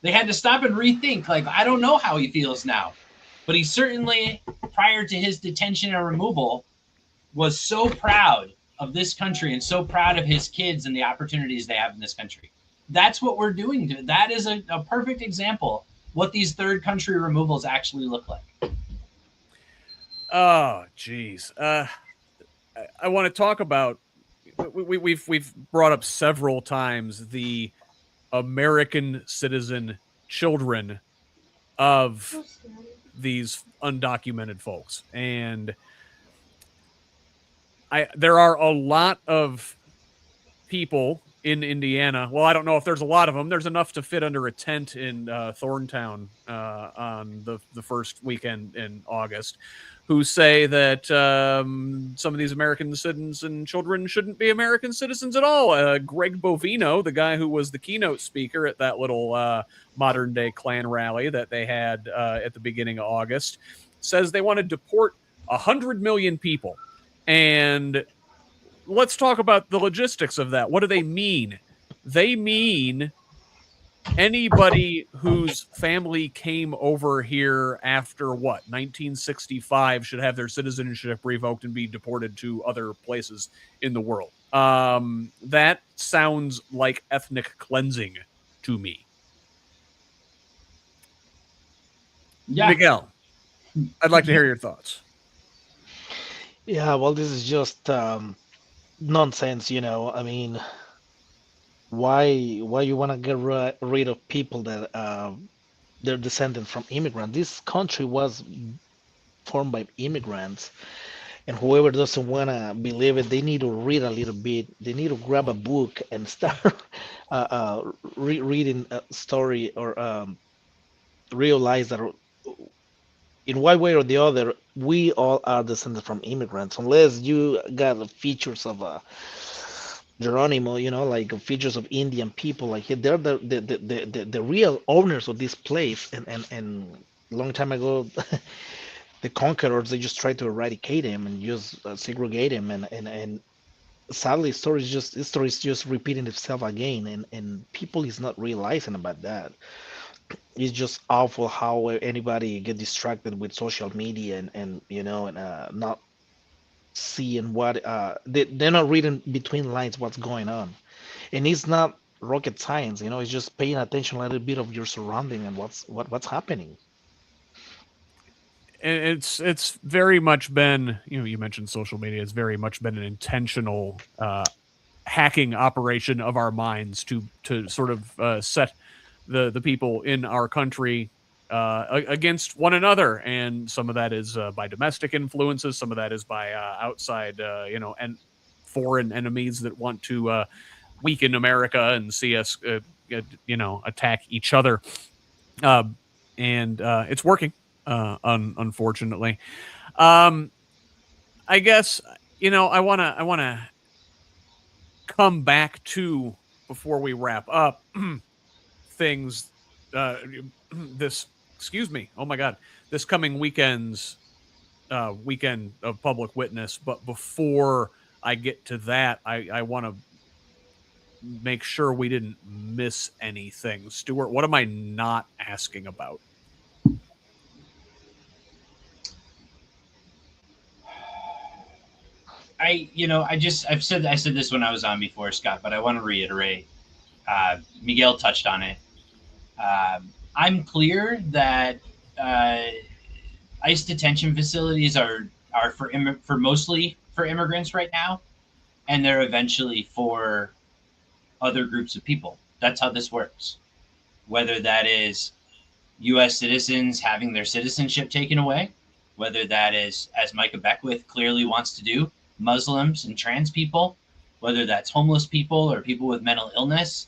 They had to stop and rethink. Like, I don't know how he feels now. But he certainly, prior to his detention and removal, was so proud of this country and so proud of his kids and the opportunities they have in this country. That's what we're doing. That is a perfect example what these third country removals actually look like. Oh, geez. I want to talk about, we've brought up several times the American citizen children of these undocumented folks. And there are a lot of people in Indiana. Well, I don't know if there's a lot of them. There's enough to fit under a tent in Thorntown on the first weekend in August, who say that some of these American citizen children shouldn't be American citizens at all. Greg Bovino, the guy who was the keynote speaker at that little modern day Klan rally that they had at the beginning of August, says they want to deport 100 million people. And let's talk about the logistics of that. What do they mean? They mean anybody whose family came over here after 1965 should have their citizenship revoked and be deported to other places in the world. That sounds like ethnic cleansing to me. Yeah. Miguel, I'd like to hear your thoughts. Yeah, well, this is just nonsense, I mean, why you want to get rid of people that they're descended from immigrants? This country was formed by immigrants, and whoever doesn't want to believe it, they need to read a little bit. They need to grab a book and start reading a story, or realize that in one way or the other, we all are descended from immigrants, unless you got the features of Geronimo, like features of Indian people. Like they're the real owners of this place, and long time ago, the conquerors, they just tried to eradicate him and just segregate him, and sadly, history is just repeating itself again, and people is not realizing about that. It's just awful how anybody get distracted with social media and not seeing what they're not reading between lines what's going on. And it's not rocket science, it's just paying attention a little bit of your surrounding and what's happening. It's very much been, you mentioned social media. It's very much been an intentional hacking operation of our minds to sort of set the people in our country against one another, and some of that is by domestic influences, some of that is by outside, and foreign enemies that want to weaken America and see us, attack each other, and it's working, unfortunately. I guess I want to come back to, before we wrap up, things this coming weekend's weekend of public witness. But before I get to that, I want to make sure we didn't miss anything. Stuart, what am I not asking about? I said this when I was on before, Scott, but I want to reiterate. Miguel touched on it. I'm clear that ICE detention facilities are for mostly for immigrants right now, and they're eventually for other groups of people. That's how this works. Whether that is U.S. citizens having their citizenship taken away, whether that is, as Micah Beckwith clearly wants to do, Muslims and trans people, whether that's homeless people or people with mental illness.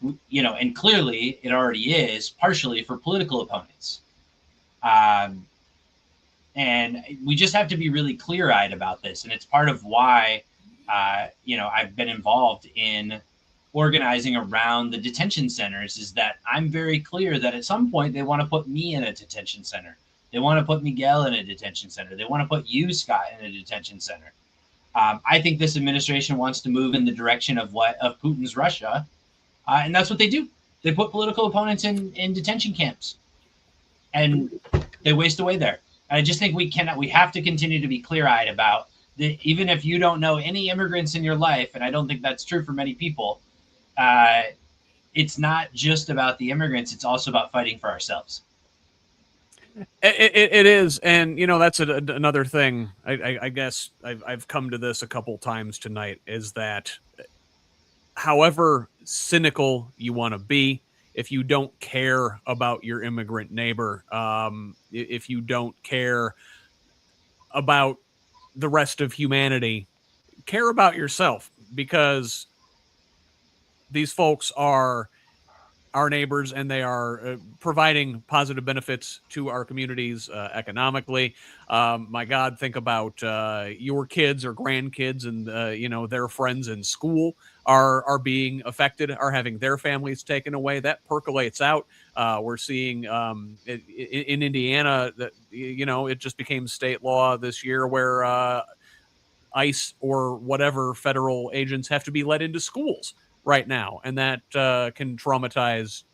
and clearly it already is partially for political opponents. Um, and we just have to be really clear-eyed about this, and it's part of why I've been involved in organizing around the detention centers. Is that I'm very clear that at some point they want to put me in a detention center, they want to put Miguel in a detention center, they want to put you, Scott, in a detention center. I think this administration wants to move in the direction of Putin's Russia, and that's what they do. They put political opponents in detention camps, and they waste away there. And I just think we have to continue to be clear-eyed about even if you don't know any immigrants in your life, and I don't think that's true for many people. It's not just about the immigrants; it's also about fighting for ourselves. It is, and that's another thing. I guess I've come to this a couple times tonight, is that however cynical you want to be, if you don't care about your immigrant neighbor, if you don't care about the rest of humanity, care about yourself, because these folks are our neighbors, and they are providing positive benefits to our communities economically. My God, think about your kids or grandkids, and their friends in school are being affected, are having their families taken away. That percolates out. We're seeing in Indiana that it just became state law this year where ICE or whatever federal agents have to be let into schools right now, and that can traumatize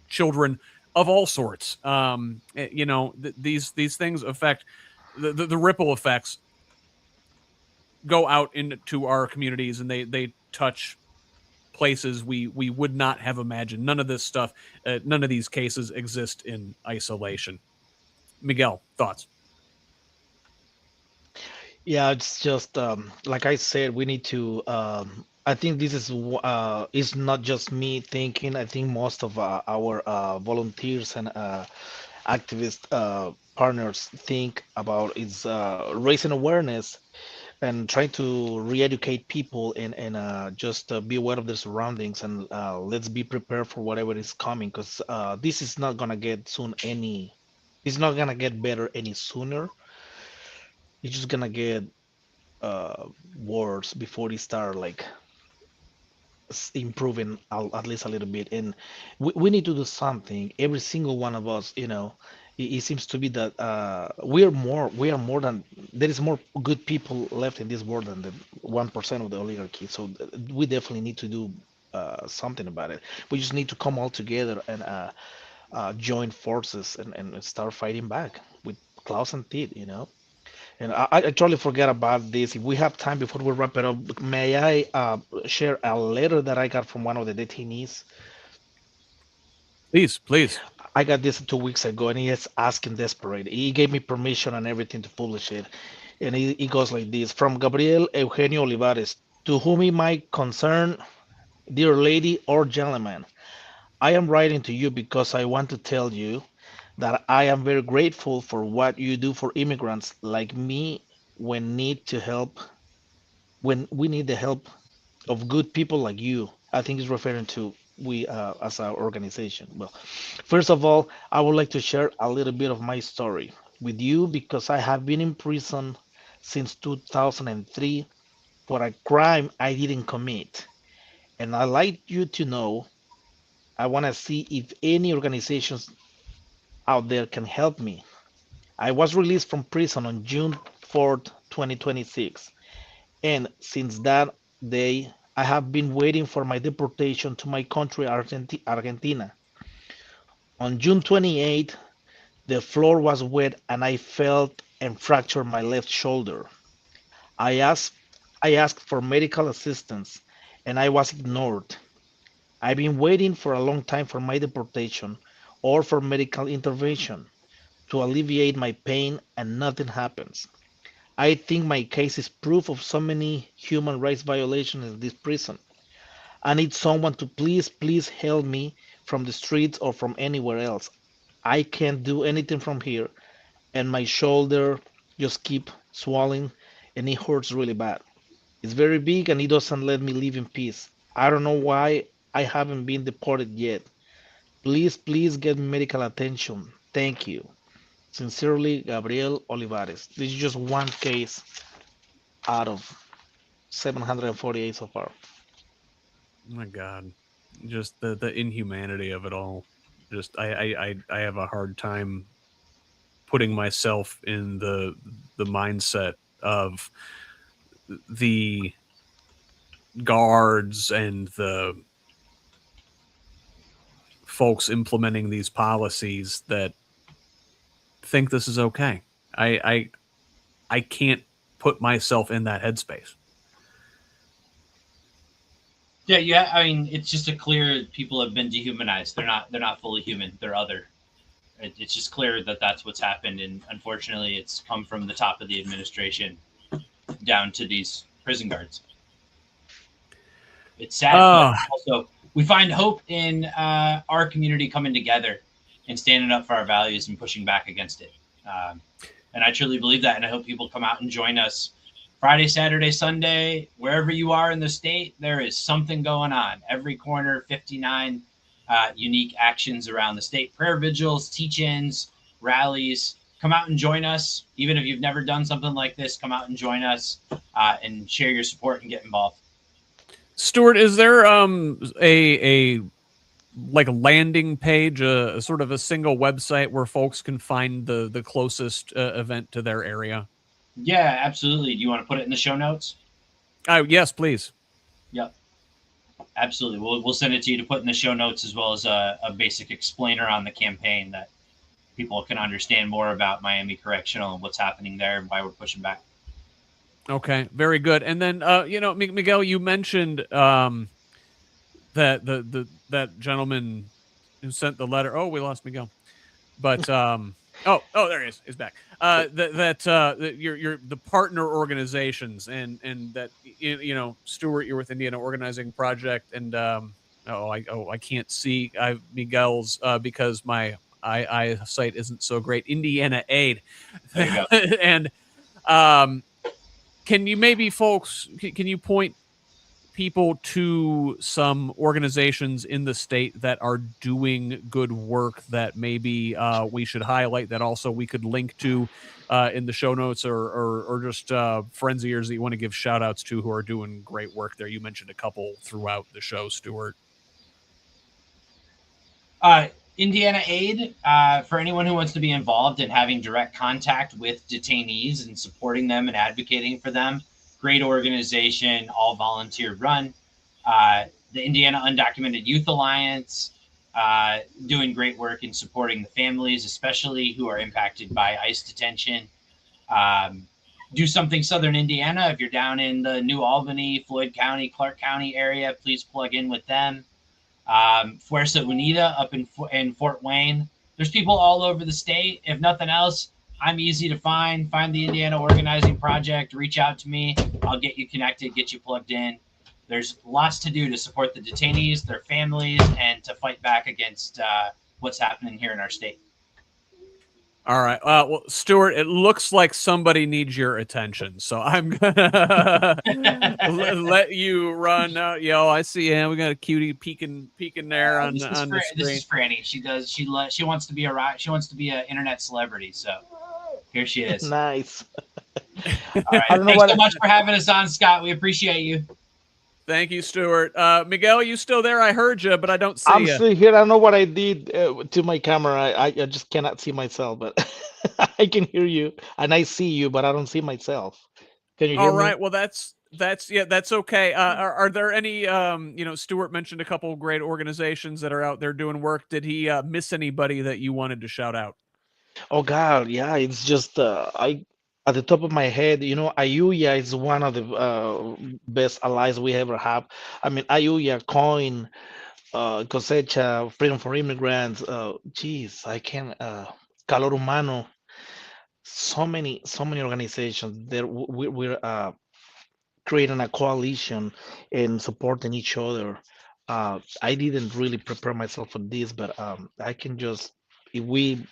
children of all sorts. These things affect the ripple effects, go out into our communities, and they touch places we would not have imagined. None of this stuff, none of these cases exist in isolation. Miguel, thoughts? Yeah, it's just like I said, we need to. I think this is not just me thinking. I think most of our volunteers and activist partners think about is raising awareness and trying to re-educate people and just be aware of their surroundings, and let's be prepared for whatever is coming, because this is not gonna get soon any. It's not gonna get better any sooner. It's just gonna get uh worse before it start like improving at least a little bit. And we need to do something, every single one of us. It seems to be that we are more than there is more good people left in this world than the 1% of the oligarchy. So we definitely need to do something about it. We just need to come all together and join forces and start fighting back with claws and teeth. And I totally forget about this. If we have time before we wrap it up, may I share a letter that I got from one of the detainees? Please, please. I got this 2 weeks ago, and he is asking desperate. He gave me permission and everything to publish it. And he goes like this: From Gabriel Eugenio Olivares, to whom it might concern, dear lady or gentleman, I am writing to you because I want to tell you that I am very grateful for what you do for immigrants like me when need to help when we need the help of good people like you. I think it's referring to we as our organization. Well, first of all, I would like to share a little bit of my story with you because I have been in prison since 2003 for a crime I didn't commit. And I'd like you to know, I want to see if any organizations out there can help me. I was released from prison on June 4th, 2026, and since that day, I have been waiting for my deportation to my country, Argentina. On June 28th, the floor was wet and I felt and fractured my left shoulder. I asked, I asked for medical assistance and I was ignored. I've been waiting for a long time for my deportation or for medical intervention to alleviate my pain, and nothing happens. I think my case is proof of so many human rights violations in this prison. I need someone to please help me from the streets or from anywhere else. I can't do anything from here, and my shoulder just keep swelling and it hurts really bad. It's very big and it doesn't let me live in peace. I don't know why. I haven't been deported yet. Please, please get medical attention. Thank you. Sincerely, Gabriel Olivares. This is just one case out of 748 so far. Oh my God, just the inhumanity of it all. Just I have a hard time putting myself in the mindset of the guards and the folks implementing these policies that think this is okay. I can't put myself in that headspace. Yeah, yeah. I mean, it's just a clear people have been dehumanized. They're not fully human. They're other. It's just clear that that's what's happened, and unfortunately, it's come from the top of the administration down to these prison guards. It's sad, but also we find hope in our community coming together and standing up for our values and pushing back against it. And I truly believe that, and I hope people come out and join us Friday, Saturday, Sunday, wherever you are in the state. There is something going on. Every corner, 59 unique actions around the state: prayer vigils, teach-ins, rallies. Come out and join us. Even if you've never done something like this, come out and join us and share your support and get involved. Stuart, is there a like a landing page, a sort of a single website where folks can find the closest event to their area? Yeah, absolutely. Do you want to put it in the show notes? Yes, please. Yep, absolutely. We'll send it to you to put in the show notes, as well as a basic explainer on the campaign that people can understand more about Miami Correctional and what's happening there and why we're pushing back. Okay, very good. And then Miguel, you mentioned that that gentleman who sent the letter. Oh, we lost Miguel. But oh, there he is. He's back. That you're the partner organizations, and that Stuart, you're with Indiana Organizing Project, and I can't see Miguel's because my eyesight isn't so great. Indiana Aid, There you go. and can you maybe folks can you point people to some organizations in the state that are doing good work that maybe we should highlight, that also we could link to in the show notes, or just friends of yours that you want to give shout outs to who are doing great work there? You mentioned a couple throughout the show, Stuart. Indiana Aid, for anyone who wants to be involved in having direct contact with detainees and supporting them and advocating for them. Great organization, all volunteer run. The Indiana Undocumented Youth Alliance, doing great work in supporting the families, especially who are impacted by ICE detention. Do Something Southern Indiana. If you're down in the New Albany, Floyd County, Clark County area, please plug in with them. Fuerza Unida up in Fort Wayne. There's people all over the state. If nothing else, I'm easy to find. Find the Indiana Organizing Project. Reach out to me. I'll get you connected, get you plugged in. There's lots to do to support the detainees, their families, and to fight back against what's happening here in our state. All right. Well, Stuart, it looks like somebody needs your attention, so I'm gonna let you run. I see him. We got a cutie peeking there on the screen. This is Franny. She wants to be she wants to be an internet celebrity. So here she is. Nice. All right. Thanks so much for having us on, Scott. We appreciate you. Thank you, Stuart. Miguel, you still there? I heard you, but I don't see you. I'm still here. I don't know what I did to my camera. I just cannot see myself, but I can hear you and I see you, but I don't see myself. Can you hear me? All right. Well, that's okay. Are there any? Stuart mentioned a couple of great organizations that are out there doing work. Did he miss anybody that you wanted to shout out? Oh God, yeah. It's just I at the top of my head, Ayuya is one of the best allies we ever have. I mean, Ayuya, Coin, Cosecha, Freedom for Immigrants. Geez, I can't. Calor Humano. So many organizations. We're creating a coalition and supporting each other. I didn't really prepare myself for this, but I can just, if we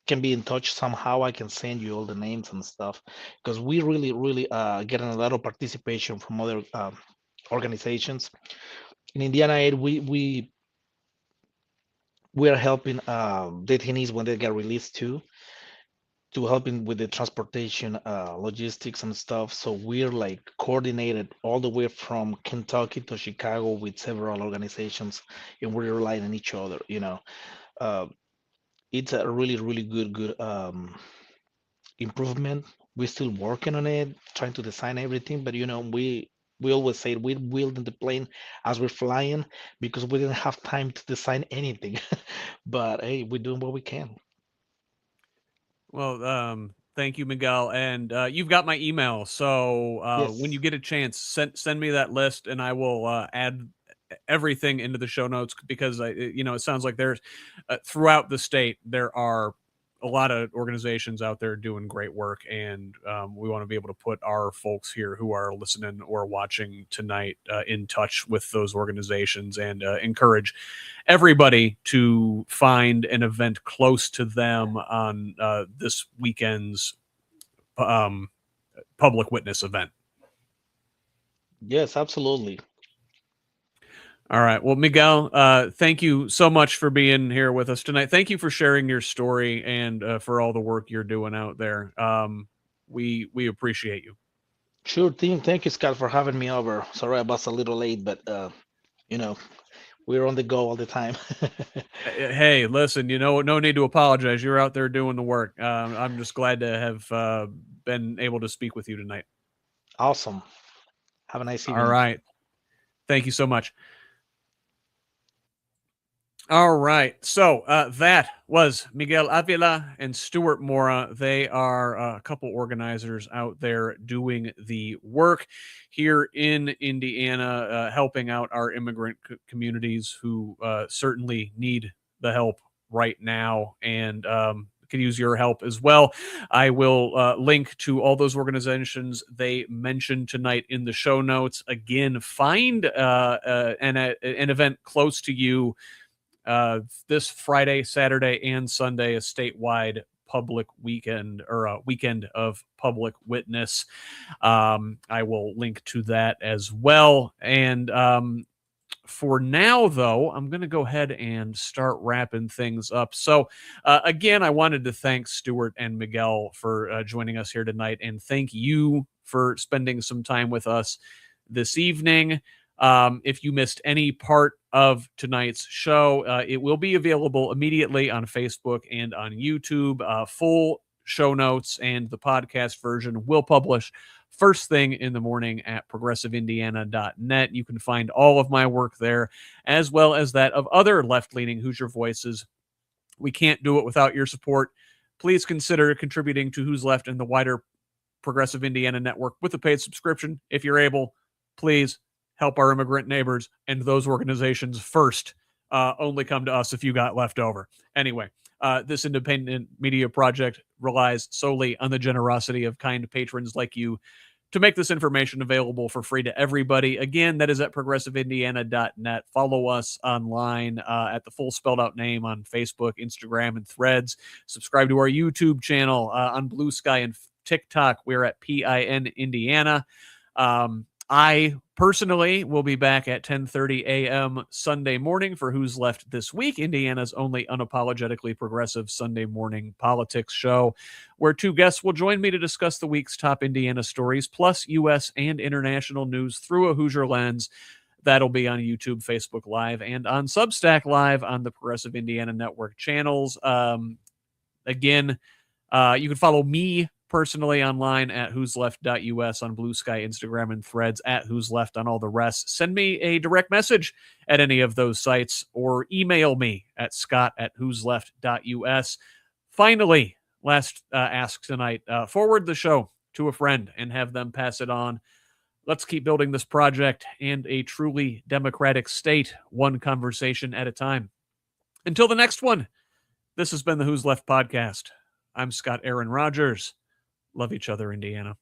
can be in touch somehow, I can send you all the names and stuff, because we really getting a lot of participation from other organizations. in Indiana Aid, we are helping detainees when they get released too, to helping with the transportation, logistics and stuff. So we're like coordinated all the way from Kentucky to Chicago with several organizations, and we rely on each other. Uh, it's a really, really good improvement. We're still working on it, trying to design everything, but we always say we're building the plane as we're flying because we didn't have time to design anything. But hey, we're doing what we can. Well, thank you, Miguel, and you've got my email. So when you Yes. get a chance, send me that list, and I will add everything into the show notes because it sounds like there's throughout the state there are a lot of organizations out there doing great work, and we want to be able to put our folks here who are listening or watching tonight in touch with those organizations and encourage everybody to find an event close to them on this weekend's um, public witness event. Yes, absolutely. All right. Well, Miguel, thank you so much for being here with us tonight. Thank you for sharing your story and for all the work you're doing out there. We appreciate you. Sure thing. Thank you, Scott, for having me over. Sorry I was a little late, but you know, we're on the go all the time. Hey, listen, no need to apologize. You're out there doing the work. I'm just glad to have been able to speak with you tonight. Awesome. Have a nice All evening. right. Thank you so much. All right. So that was Miguel Avila and Stuart Mora. They are a couple organizers out there doing the work here in Indiana, helping out our immigrant communities who certainly need the help right now and could use your help as well. I will link to all those organizations they mentioned tonight in the show notes. Again, find an event close to you this Friday, Saturday, and Sunday, a statewide public weekend or a weekend of public witness. I will link to that as well. And for now, though, I'm going to go ahead and start wrapping things up. So, again, I wanted to thank Stuart and Miguel for joining us here tonight, and thank you for spending some time with us this evening. If you missed any part of tonight's show, it will be available immediately on Facebook and on YouTube. Full show notes and the podcast version will publish first thing in the morning at progressiveindiana.net. You can find all of my work there, as well as that of other left-leaning Hoosier voices. We can't do it without your support. Please consider contributing to Who's Left and the wider Progressive Indiana network with a paid subscription. If you're able, please help our immigrant neighbors and those organizations first. Only come to us if you got left over. Anyway, this independent media project relies solely on the generosity of kind patrons like you to make this information available for free to everybody. Again, that is at progressiveindiana.net. Follow us online at the full spelled out name on Facebook, Instagram, and Threads. Subscribe to our YouTube channel on Blue Sky and TikTok. We're at PIN Indiana. I personally will be back at 10:30 a.m. Sunday morning for Who's Left This Week, Indiana's only unapologetically progressive Sunday morning politics show, where two guests will join me to discuss the week's top Indiana stories, plus U.S. and international news through a Hoosier lens. That'll be on YouTube, Facebook Live, and on Substack Live on the Progressive Indiana Network channels. Again, you can follow me personally online at who'sleft.us on Blue Sky, Instagram, and Threads, at Who's Left on all the rest. Send me a direct message at any of those sites or email me at scott@who'sleft.us. Finally, last ask tonight, forward the show to a friend and have them pass it on. Let's keep building this project and a truly democratic state, one conversation at a time. Until the next one, this has been the Who's Left podcast. I'm Scott Aaron Rogers. Love each other, Indiana.